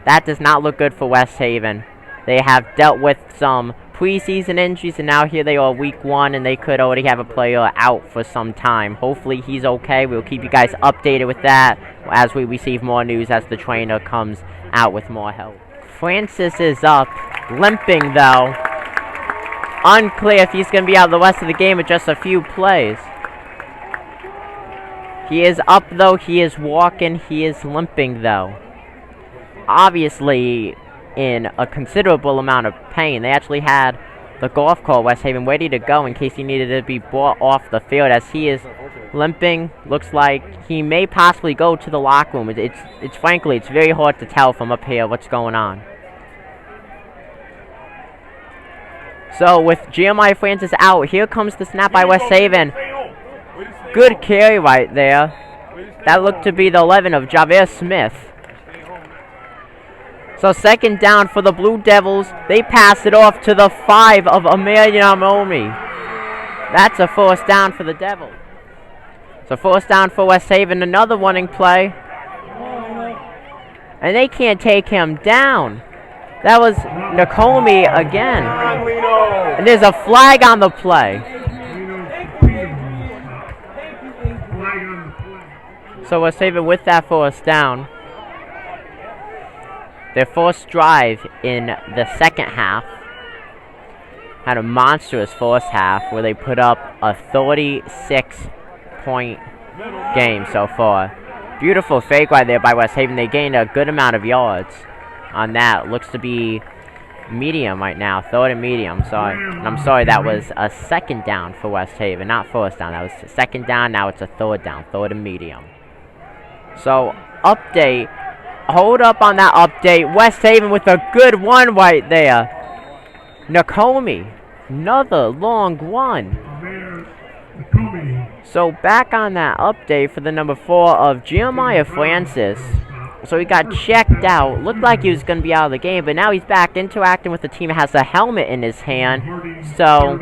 That does not look good for West Haven. They have dealt with some preseason injuries, and now here they are week 1, and they could already have a player out for some time. Hopefully he's okay. We'll keep you guys updated with that as we receive more news as the trainer comes out with more help. Francis is up, limping though. Unclear if he's going to be out the rest of the game with just a few plays. He is up though, he is walking, he is limping though. Obviously in a considerable amount of pain. They actually had the golf cart West Haven ready to go in case he needed to be brought off the field, as he is limping. Looks like he may possibly go to the locker room. It's frankly, it's very hard to tell from up here what's going on. So with Jeremiah Francis out, here comes the snap by West Haven. Good carry right there. That looked to be the 11 of Javier Smith. So second down for the Blue Devils. They pass it off to the 5 of Emilian Amomi. That's a first down for the Devils. So first down for West Haven. Another running play. And they can't take him down. That was Nakomi again. And there's a flag on the play. So West Haven with that first down. Their first drive in the second half had a monstrous first half where they put up a 36-point game so far. Beautiful fake right there by West Haven. They gained a good amount of yards on that. Looks to be medium right now, third and medium. I'm sorry, that was a second down for West Haven, not first down. That was a second down, now it's a third down, third and medium. So, update. Hold up on that update. West Haven with a good one right there. Nakomi, another long one. So back on that update for the number 4 of Jeremiah Francis. So he got checked out. Looked like he was going to be out of the game, but now he's back interacting with the team. Has a helmet in his hand. So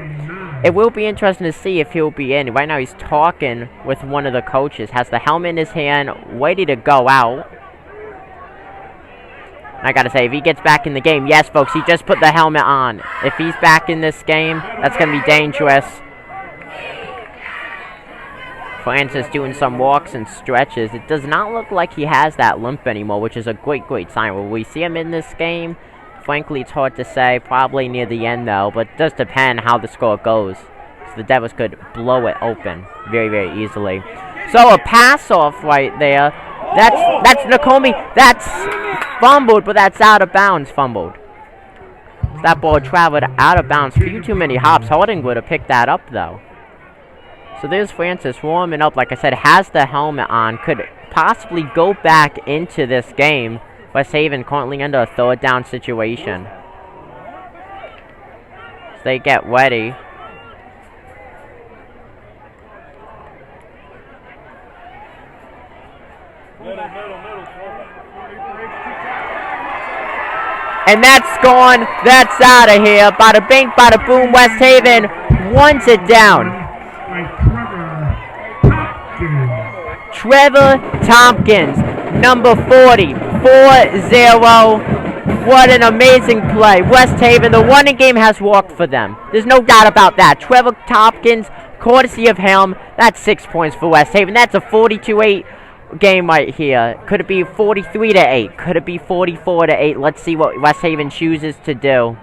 it will be interesting to see if he'll be in. Right now he's talking with one of the coaches. Has the helmet in his hand, ready to go out. I gotta say, if he gets back in the game, yes, folks, he just put the helmet on. If he's back in this game, that's gonna be dangerous. Francis doing some walks and stretches. It does not look like he has that limp anymore, which is a great, great sign. Will we see him in this game? Frankly, it's hard to say. Probably near the end, though, but it does depend how the score goes. So the Devils could blow it open very, very easily. So a pass-off right there. That's Nakomi. That's fumbled, but that's out of bounds fumbled. That ball traveled out of bounds. Few too many hops. Harding would have picked that up, though. So there's Francis warming up. Like I said, has the helmet on. Could possibly go back into this game. West Haven currently under a third down situation. So they get ready. And that's gone. That's out of here. Bada bing, bada boom. West Haven wants it down. Trevor Tompkins, number 40, 4-0. What an amazing play. West Haven, the running game has worked for them. There's no doubt about that. Trevor Tompkins, courtesy of him, that's 6 points for West Haven. That's a 42-8 game right here. Could it be 43-8? Could it be 44-8? Let's see what West Haven chooses to do.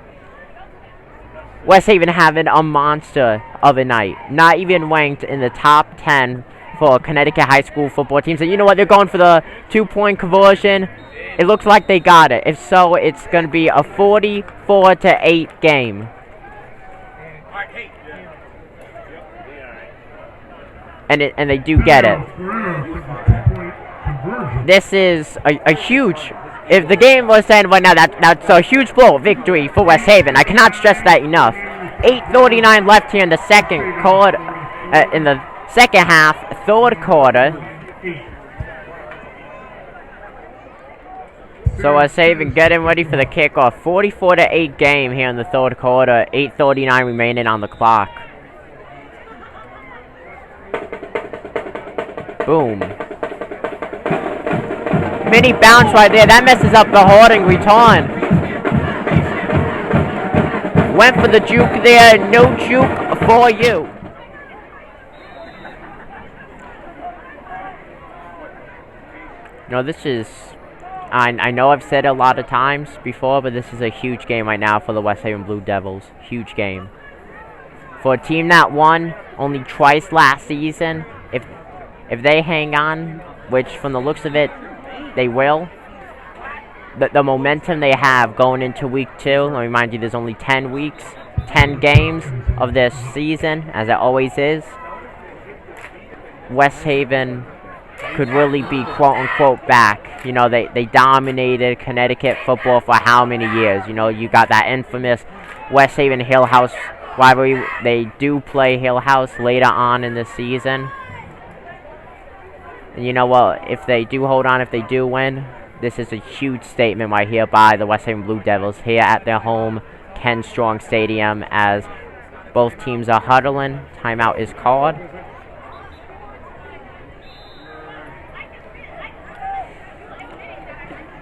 West Haven having a monster of a night. Not even ranked in the top 10 for Connecticut high school football teams. And you know what? They're going for the 2-point conversion. It looks like they got it. If so, it's going to be a 44-8 game. And they do get it. This is a huge... If the game was to end right now, that's a huge blow victory for West Haven. I cannot stress that enough. 8:39 left here in the second quarter, in the second half, third quarter. So West Haven getting ready for the kickoff. 44-8 game here in the third quarter. 8:39 remaining on the clock. Boom. Mini bounce right there. That messes up the holding return. Went for the juke there. No juke for you. No, this is... I know I've said it a lot of times before, but this is a huge game right now for the West Haven Blue Devils. Huge game. For a team that won only twice last season, if they hang on, which from the looks of it, they will, the momentum they have going into week 2, let me remind you, there's only 10 weeks, 10 games of this season, as it always is. West Haven could really be quote-unquote back. You know, they dominated Connecticut football for how many years? You know, you got that infamous West Haven Hill House rivalry. They do play Hill House later on in the season. And you know what? If they do hold on, if they do win, this is a huge statement right here by the West Haven Blue Devils here at their home Ken Strong Stadium as both teams are huddling. Timeout is called.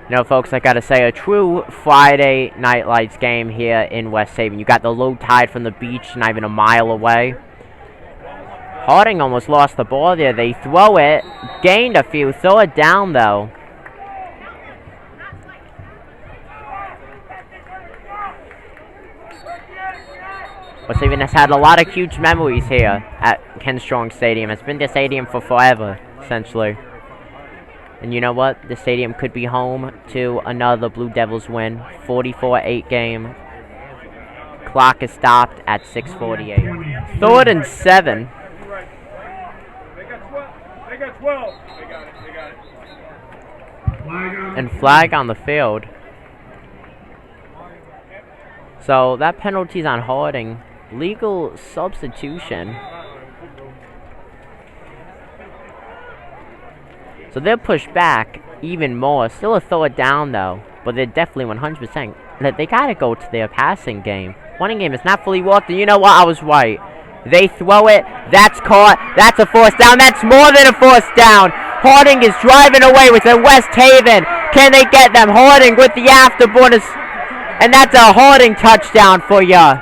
You know, folks, I gotta say, a true Friday Night Lights game here in West Haven. You got the low tide from the beach, not even a mile away. Harding almost lost the ball there. They throw it, gained a few, throw it down, though. West Haven has had a lot of huge memories here at Ken Strong Stadium. It's been the stadium for forever, essentially. And you know what? The stadium could be home to another Blue Devils win. 44-8 game. Clock is stopped at 6:48. 3rd and 7. They got 12. They got it. And flag on the field. So that penalty's on Harding. Legal substitution. So they're pushed back even more. Still a 3rd down, though. But they're definitely 100%. They got to go to their passing game. Running game is not fully walked. And you know what? I was right. They throw it. That's caught. That's a 4th down. That's more than a 4th down. Harding is driving away with the West Haven. Can they get them? Harding with the afterboard. And that's a Harding touchdown for ya.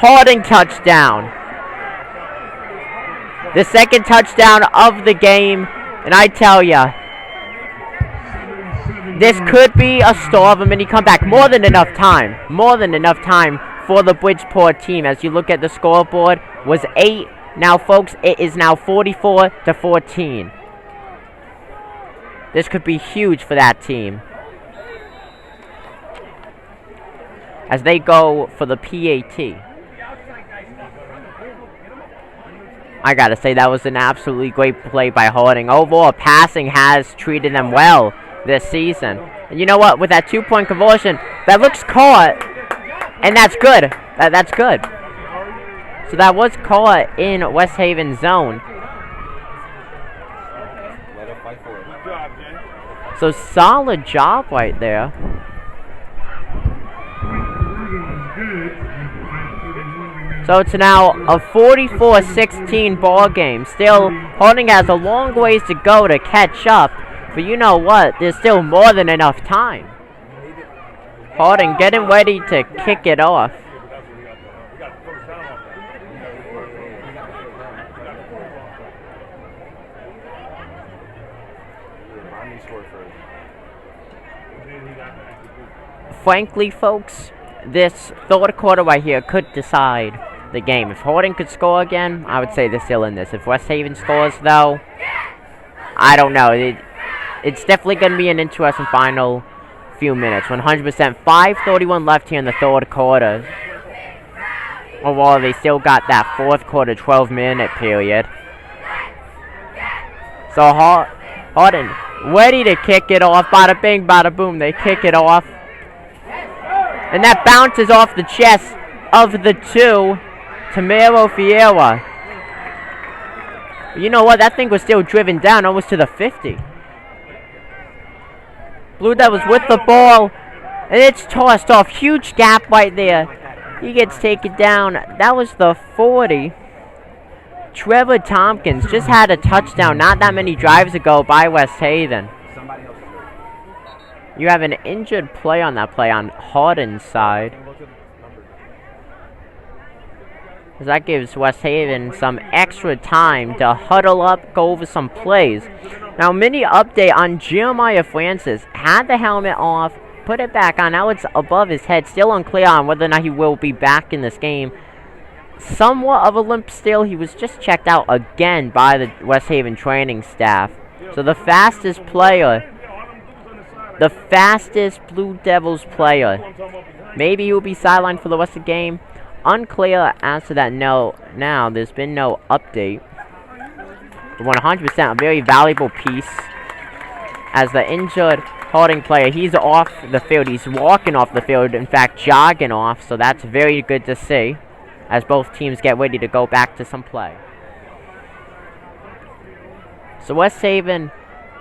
Harding touchdown. The 2nd touchdown of the game, and I tell ya, this could be a start of a mini comeback. More than enough time for the Bridgeport team. As you look at the scoreboard, was 8. Now, folks, it is now 44-14. This could be huge for that team, as they go for the PAT. I gotta say, that was an absolutely great play by Harding. Overall, passing has treated them well this season. And you know what? With that 2-point conversion, that looks caught. And that's good. That's good. So that was caught in West Haven zone. So solid job right there. So it's now a 44-16 ball game. Still, Harding has a long ways to go to catch up. But you know what? There's still more than enough time. Harding getting ready to kick it off. Frankly, folks, this 3rd quarter right here could decide the game. If Harding could score again, I would say they're still in this. If West Haven scores, though, I don't know. It's definitely going to be an interesting final few minutes. 100%. 5:31 left here in the 3rd quarter. Overall, they still got that 4th quarter 12-minute period. So Harding ready to kick it off. Bada bing, bada boom. They kick it off. And that bounces off the chest of the 2, Tamero Fiera. You know what? That thing was still driven down almost to the 50. Blue Devils with the ball. And it's tossed off. Huge gap right there. He gets taken down. That was the 40. Trevor Tompkins just had a touchdown not that many drives ago by West Haven. You have an injured play on that play on Harding's side. As that gives West Haven some extra time to huddle up, go over some plays. Now, mini update on Jeremiah Francis. Had the helmet off, put it back on. Now it's above his head. Still unclear on whether or not he will be back in this game. Somewhat of a limp still. He was just checked out again by the West Haven training staff. So the fastest player, the fastest Blue Devils player, maybe he will be sidelined for the rest of the game. Unclear as to that. No, now there's been no update. 100% a very valuable piece as the injured holding player. He's off the field. He's walking off the field. In fact, jogging off. So that's very good to see as both teams get ready to go back to some play. So West Haven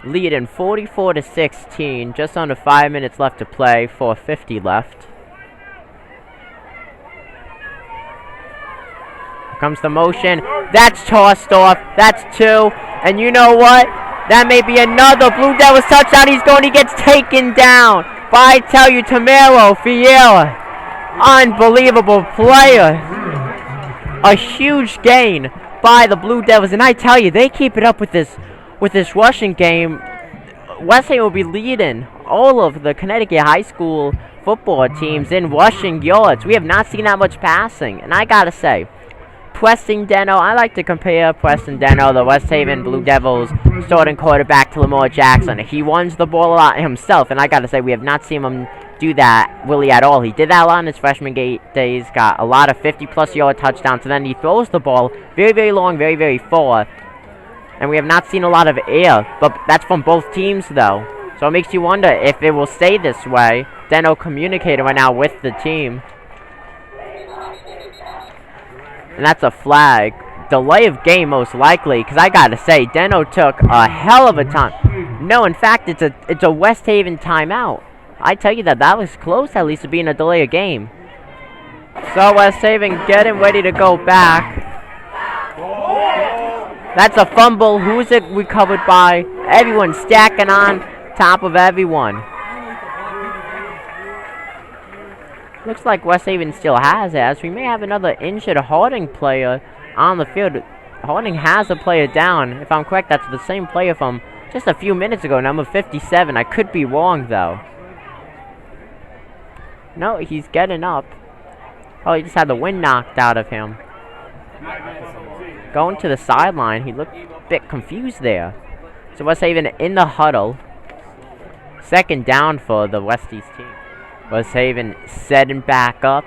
leading 44-16. Just under 5 minutes left to play. 4:50 left. Comes the motion. That's tossed off. That's 2. And you know what? That may be another Blue Devils touchdown. He gets taken down. But I tell you, Tamero Fiera, unbelievable player. A huge gain by the Blue Devils. And I tell you, they keep it up with this rushing game. West Haven will be leading all of the Connecticut high school football teams in rushing yards. We have not seen that much passing. And I gotta say, Preston Deno, I like to compare Preston Deno, the West Haven Blue Devils starting quarterback, to Lamar Jackson. He runs the ball a lot himself, and I gotta say, we have not seen him do that really at all. He did that a lot in his freshman days, got a lot of 50-plus yard touchdowns, and then he throws the ball very, very long, very, very far. And we have not seen a lot of air, but that's from both teams, though. So it makes you wonder if it will stay this way. Deno communicating right now with the team. And that's a flag. Delay of game, most likely, because I gotta say, Deno took a hell of a time. No, in fact, it's a West Haven timeout. I tell you that was close, at least, to being a delay of game. So West Haven getting ready to go back. That's a fumble. Who's it recovered by? Everyone stacking on top of everyone. Looks like West Haven still has it, as we may have another injured Harding player on the field. Harding has a player down. If I'm correct, that's the same player from just a few minutes ago, number 57. I could be wrong, though. No, he's getting up. Oh, he just had the wind knocked out of him. Going to the sideline. He looked a bit confused there. So West Haven in the huddle. Second down for the Westies team. West Haven setting back up.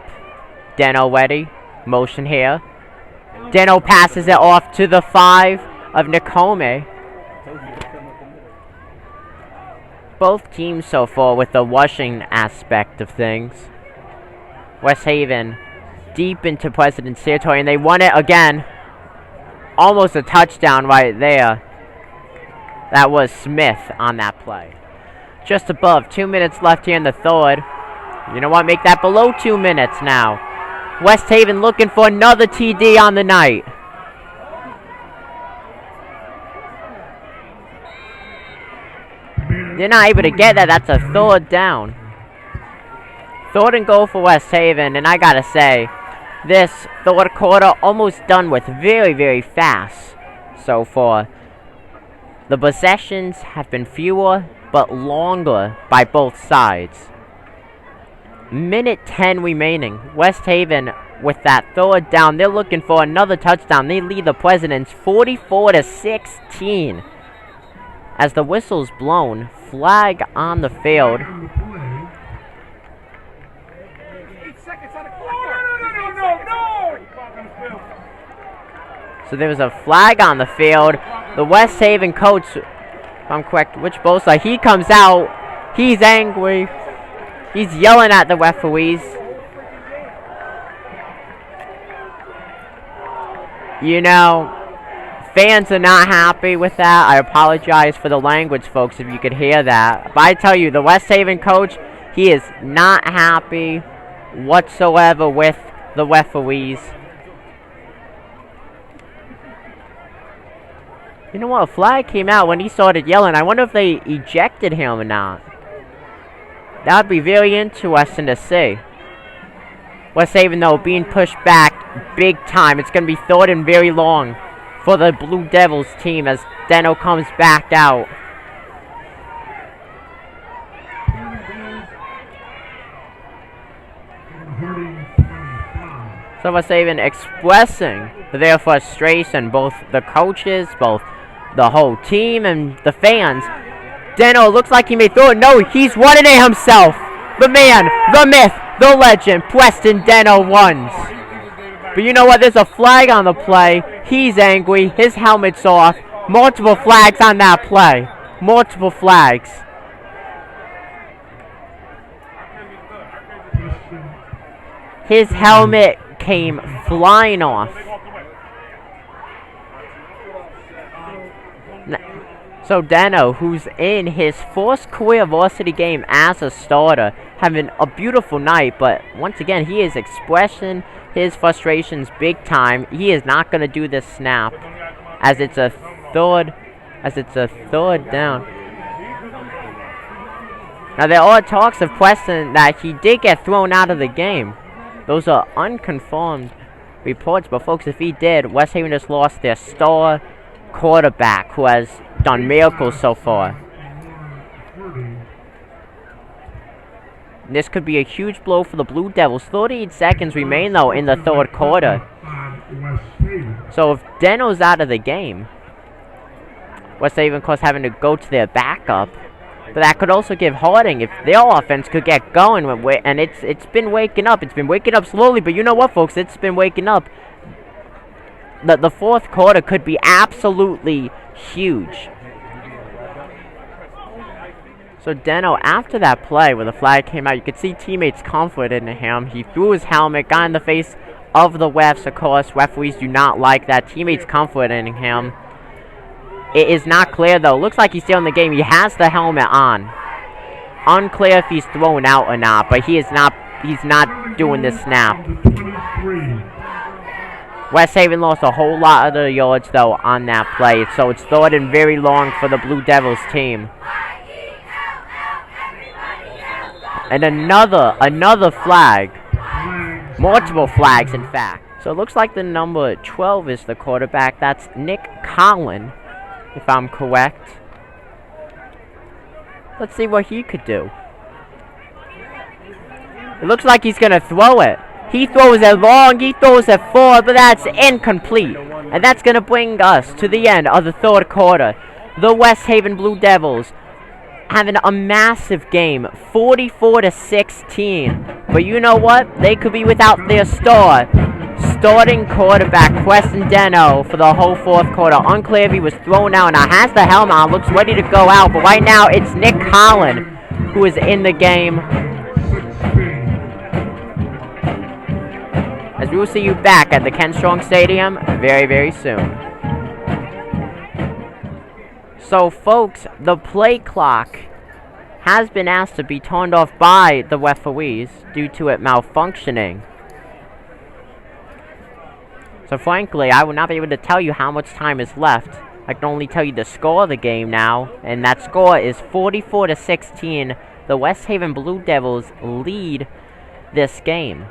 Deno ready. Motion here. Deno passes it off to the 5 of Nicome. Both teams so far with the rushing aspect of things. West Haven deep into President's territory, and they won it again. Almost a touchdown right there. That was Smith on that play. Just above 2 minutes left here in the third. You know what? Make that below 2 minutes now. West Haven looking for another TD on the night. They're not able to get that. That's a third down. Third and goal for West Haven. And I gotta say, this third quarter almost done with very, very fast so far. The possessions have been fewer but longer by both sides. Minute 10 remaining. West Haven with that third down. They're looking for another touchdown. They lead the Presidents 44-16. As the whistle's blown, flag on the field. So there was a flag on the field. The West Haven coach, if I'm correct, which both side, he comes out. He's angry. He's yelling at the referees. You know, fans are not happy with that. I apologize for the language, folks, if you could hear that. But I tell you, the West Haven coach, he is not happy whatsoever with the referees. You know what? A flag came out when he started yelling. I wonder if they ejected him or not. That would be very interesting to see. West Haven, though, being pushed back big time. It's going to be third and very long for the Blue Devils team as Deno comes back out. So West Haven expressing their frustration, both the coaches, both the whole team, and the fans. Deno looks like he may throw it. No, he's running it himself. The man, the myth, the legend, Preston Deno runs. But you know what? There's a flag on the play. He's angry. His helmet's off. Multiple flags on that play. Multiple flags. His helmet came flying off. So Deno, who's in his first career varsity game as a starter, having a beautiful night, but once again, he is expressing his frustrations big time. He is not going to do this snap as it's a third down. Now there are talks of Preston that he did get thrown out of the game. Those are unconfirmed reports, but folks, if he did, West Haven just lost their star quarterback who has done miracles so far. This could be a huge blow for the Blue Devils. 38 seconds remain, though, in the third quarter. So if Deno's out of the game, West Haven, of course, having to go to their backup. But that could also give Harding, if their offense could get going, and it's been waking up. It's been waking up slowly, but you know what, folks? It's been waking up. The fourth quarter could be absolutely huge. So Deno, after that play where the flag came out, you could see teammates confident in him. He threw his helmet, got in the face of the refs. Of course, referees do not like that. Teammates confident in him. It is not clear, though. Looks like he's still in the game. He has the helmet on. Unclear if he's thrown out or not, but he's not doing this snap. West Haven lost a whole lot of the yards, though, on that play. So it's third and very long for the Blue Devils team. And another flag. Multiple flags, in fact. So it looks like the number 12 is the quarterback. That's Nick Collin, if I'm correct. Let's see what he could do. It looks like he's going to throw it. He throws it long, he throws it forward, but that's incomplete. And that's going to bring us to the end of the third quarter. The West Haven Blue Devils having a massive game, 44-16. But you know what? They could be without their starting quarterback, Preston Deno, for the whole fourth quarter. Unclear if he was thrown out. Now has the helmet on, looks ready to go out. But right now, it's Nick Collin who is in the game. As we will see you back at the Ken Strong Stadium very, very soon. So, folks, the play clock has been asked to be turned off by the referees due to it malfunctioning. So, frankly, I will not be able to tell you how much time is left. I can only tell you the score of the game now, and that score is 44-16. The West Haven Blue Devils lead this game.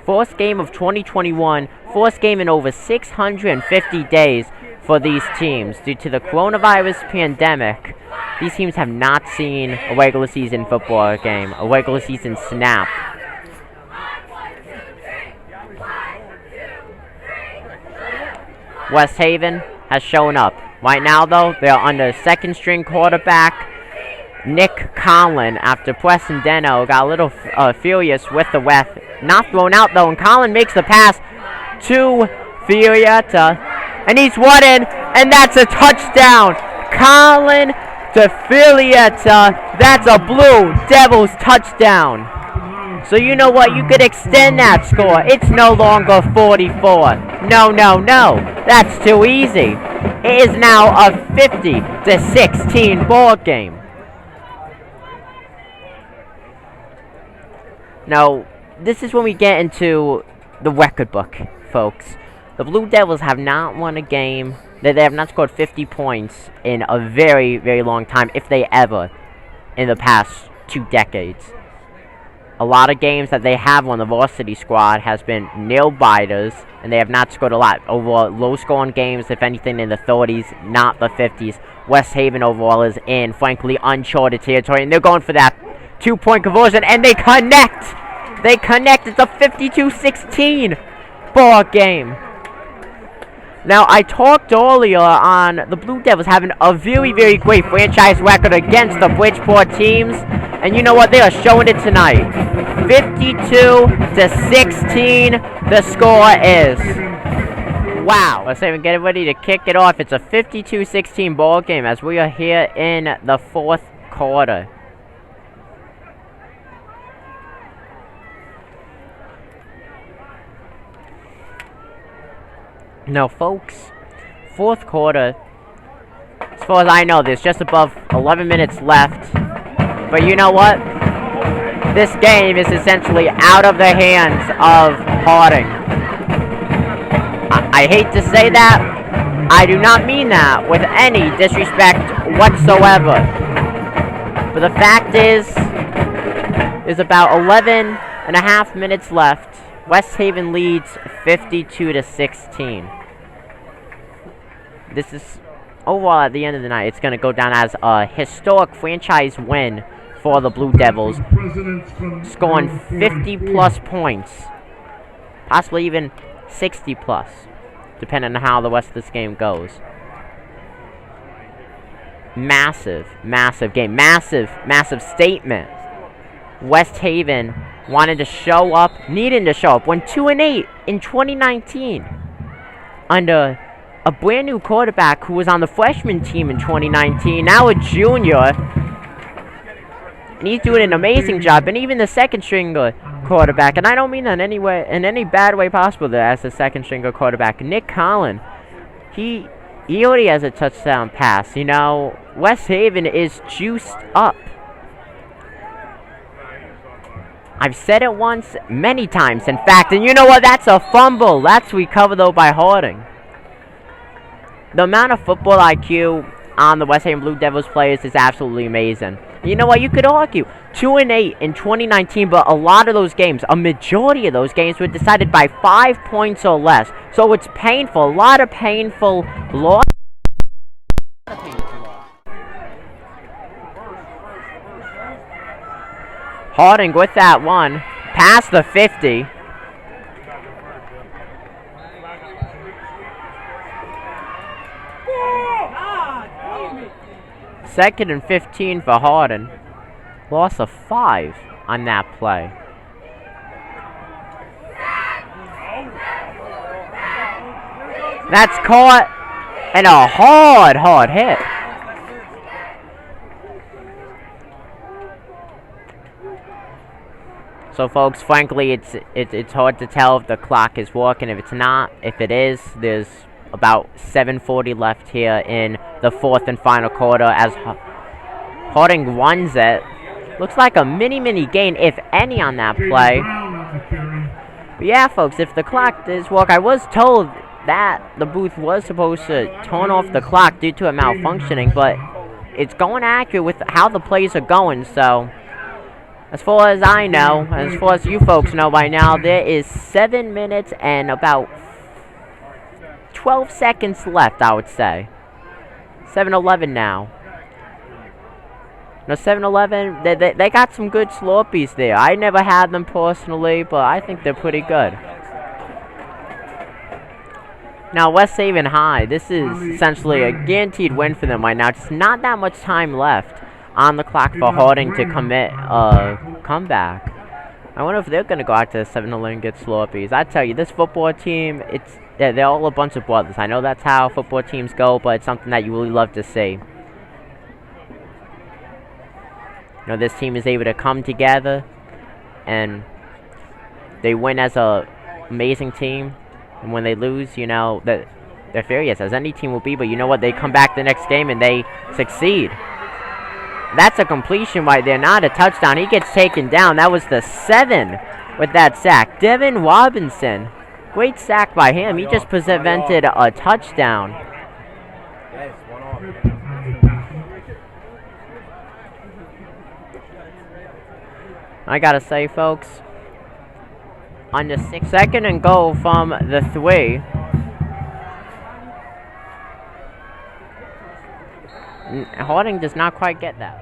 First game of 2021, first game in over 650 days for these teams. Due to the coronavirus pandemic, these teams have not seen a regular season football game, a regular season snap. West Haven has shown up. Right now, though, they are under second string quarterback Nick Collin after Preston Deno got a little furious with the ref. Not thrown out, though, and Collin makes the pass to Filietta, and he's running, and that's a touchdown. Collin to Filietta. That's a Blue Devils touchdown. So you know what? You could extend that score. It's no longer 44. No. That's too easy. It is now a 50-16 ball game. Now, this is when we get into the record book, folks. The Blue Devils have not won a game. They have not scored 50 points in a very, very long time, if they ever, in the past 2 decades. a lot of games that they have on the varsity squad has been nail-biters, and they have not scored a lot. Overall, low-scoring games, if anything, in the 30s, not the 50s. West Haven overall is in, frankly, uncharted territory, and they're going for that two-point conversion, and they connect! They connect. It's a 52-16 ball game. Now, I talked earlier on the Blue Devils having a very, very great franchise record against the Bridgeport teams. And you know what? They are showing it tonight. 52-16, the score is. Wow. Let's even get ready to kick it off. It's a 52-16 ball game as we are here in the fourth quarter. Now, folks, fourth quarter, as far as I know, there's just above 11 minutes left. But you know what? This game is essentially out of the hands of Harding. I hate to say that. I do not mean that with any disrespect whatsoever. But the fact is, there's about 11 and a half minutes left. West Haven leads 52-16. This is, overall, at the end of the night, it's going to go down as a historic franchise win for the Blue Devils, scoring 50-plus points, possibly even 60-plus, depending on how the rest of this game goes. Massive, massive game. Massive, massive statement. West Haven wanted to show up, needing to show up, went 2-8 in 2019 under a brand new quarterback who was on the freshman team in 2019, now a junior, and he's doing an amazing job. And even the second stringer quarterback, and I don't mean that in any way, in any bad way possible, there as the second stringer quarterback, Nick Collin, he already has a touchdown pass. You know, West Haven is juiced up. I've said it once, many times, in fact, and you know what? That's a fumble. That's recovered, though, by Harding. The amount of football IQ on the West Haven Blue Devils players is absolutely amazing. You know what? You could argue 2-8 in 2019, but a lot of those games, a majority of those games, were decided by 5 points or less. So it's painful. A lot of painful loss. Harding with that one, past the 50. Second and 15 for Harding. Loss of 5 on that play. That's caught, and a hard hit. So, folks, frankly, it's hard to tell if the clock is working. If it's not, if it is, there's about 7:40 left here in the fourth and final quarter as Harding runs it. Looks like a mini gain, if any, on that play. But yeah, folks, if the clock does work, I was told that the booth was supposed to turn off the clock due to it malfunctioning, but it's going accurate with how the plays are going, so as far as I know, as far as you folks know by now, there is 7 minutes and about 12 seconds left, I would say. 7-11 now. No, 7-11, they got some good slurpees there. I never had them personally, but I think they're pretty good. Now, West Haven High, this is essentially a guaranteed win for them right now. It's not that much time left on the clock for Harding to commit a comeback. I wonder if they're going to go out to 7-11 and get slurpees. I tell you, this football team, they're all a bunch of brothers. I know that's how football teams go, but it's something that you really love to see. You know, this team is able to come together, and they win as a amazing team. And when they lose, you know, they're furious, as any team will be. But you know what? They come back the next game and they succeed. That's a completion right there, not a touchdown. He gets taken down. That was the 7 with that sack. Devin Robinson. Great sack by him. He just prevented a touchdown. I gotta say, folks, under 6 second and goal from the 3. Harding does not quite get that.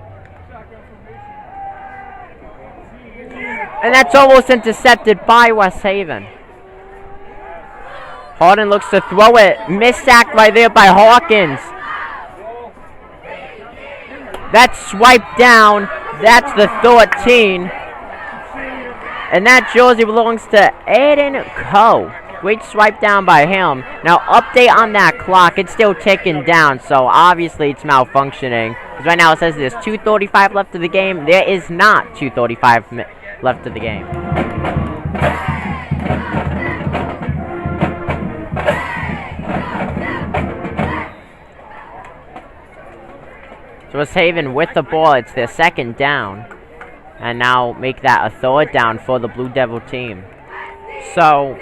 And that's almost intercepted by West Haven. Harding looks to throw it. Missed sack right there by Hawkins. That's swiped down. That's the 13. And that jersey belongs to Aiden Coe. Great swipe down by him. Now, update on that clock. It's still ticking down, so obviously it's malfunctioning. Because right now it says there's 2:35 left of the game. There is not 2:35 left of the game. So West Haven with the ball. It's their second down. And now make that a third down for the Blue Devil team. So,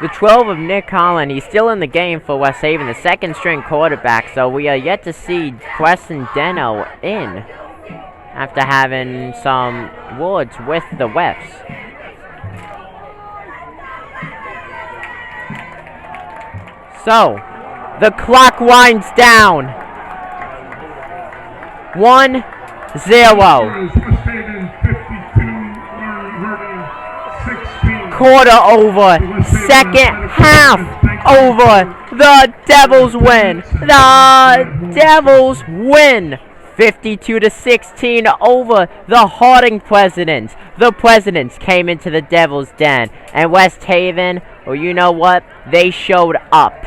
the 12 of Nick Holland, he's still in the game for West Haven, the second string quarterback. So we are yet to see Preston Deno in after having some words with the refs. So, the clock winds down. 1-0. Quarter over. Second half over. The Devils win. The Devils win. 52-16 over the Harding Presidents. The Presidents came into the Devil's Den. And West Haven, well, you know what? They showed up.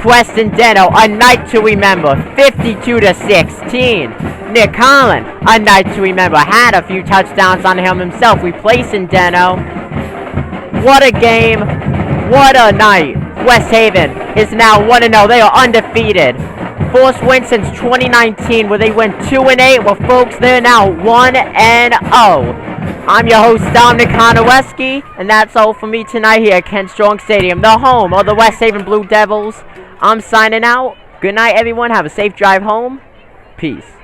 Preston Deno, a night to remember. 52-16. Nick Holland, a night to remember. Had a few touchdowns on him himself, replacing Deno. What a game. What a night. West Haven is now 1-0. They are undefeated. First win since 2019 where they went 2-8. Well, folks, they're now 1-0. I'm your host, Dominic Konoweski, and that's all for me tonight here at Ken Strong Stadium, the home of the West Haven Blue Devils. I'm signing out. Good night, everyone. Have a safe drive home. Peace.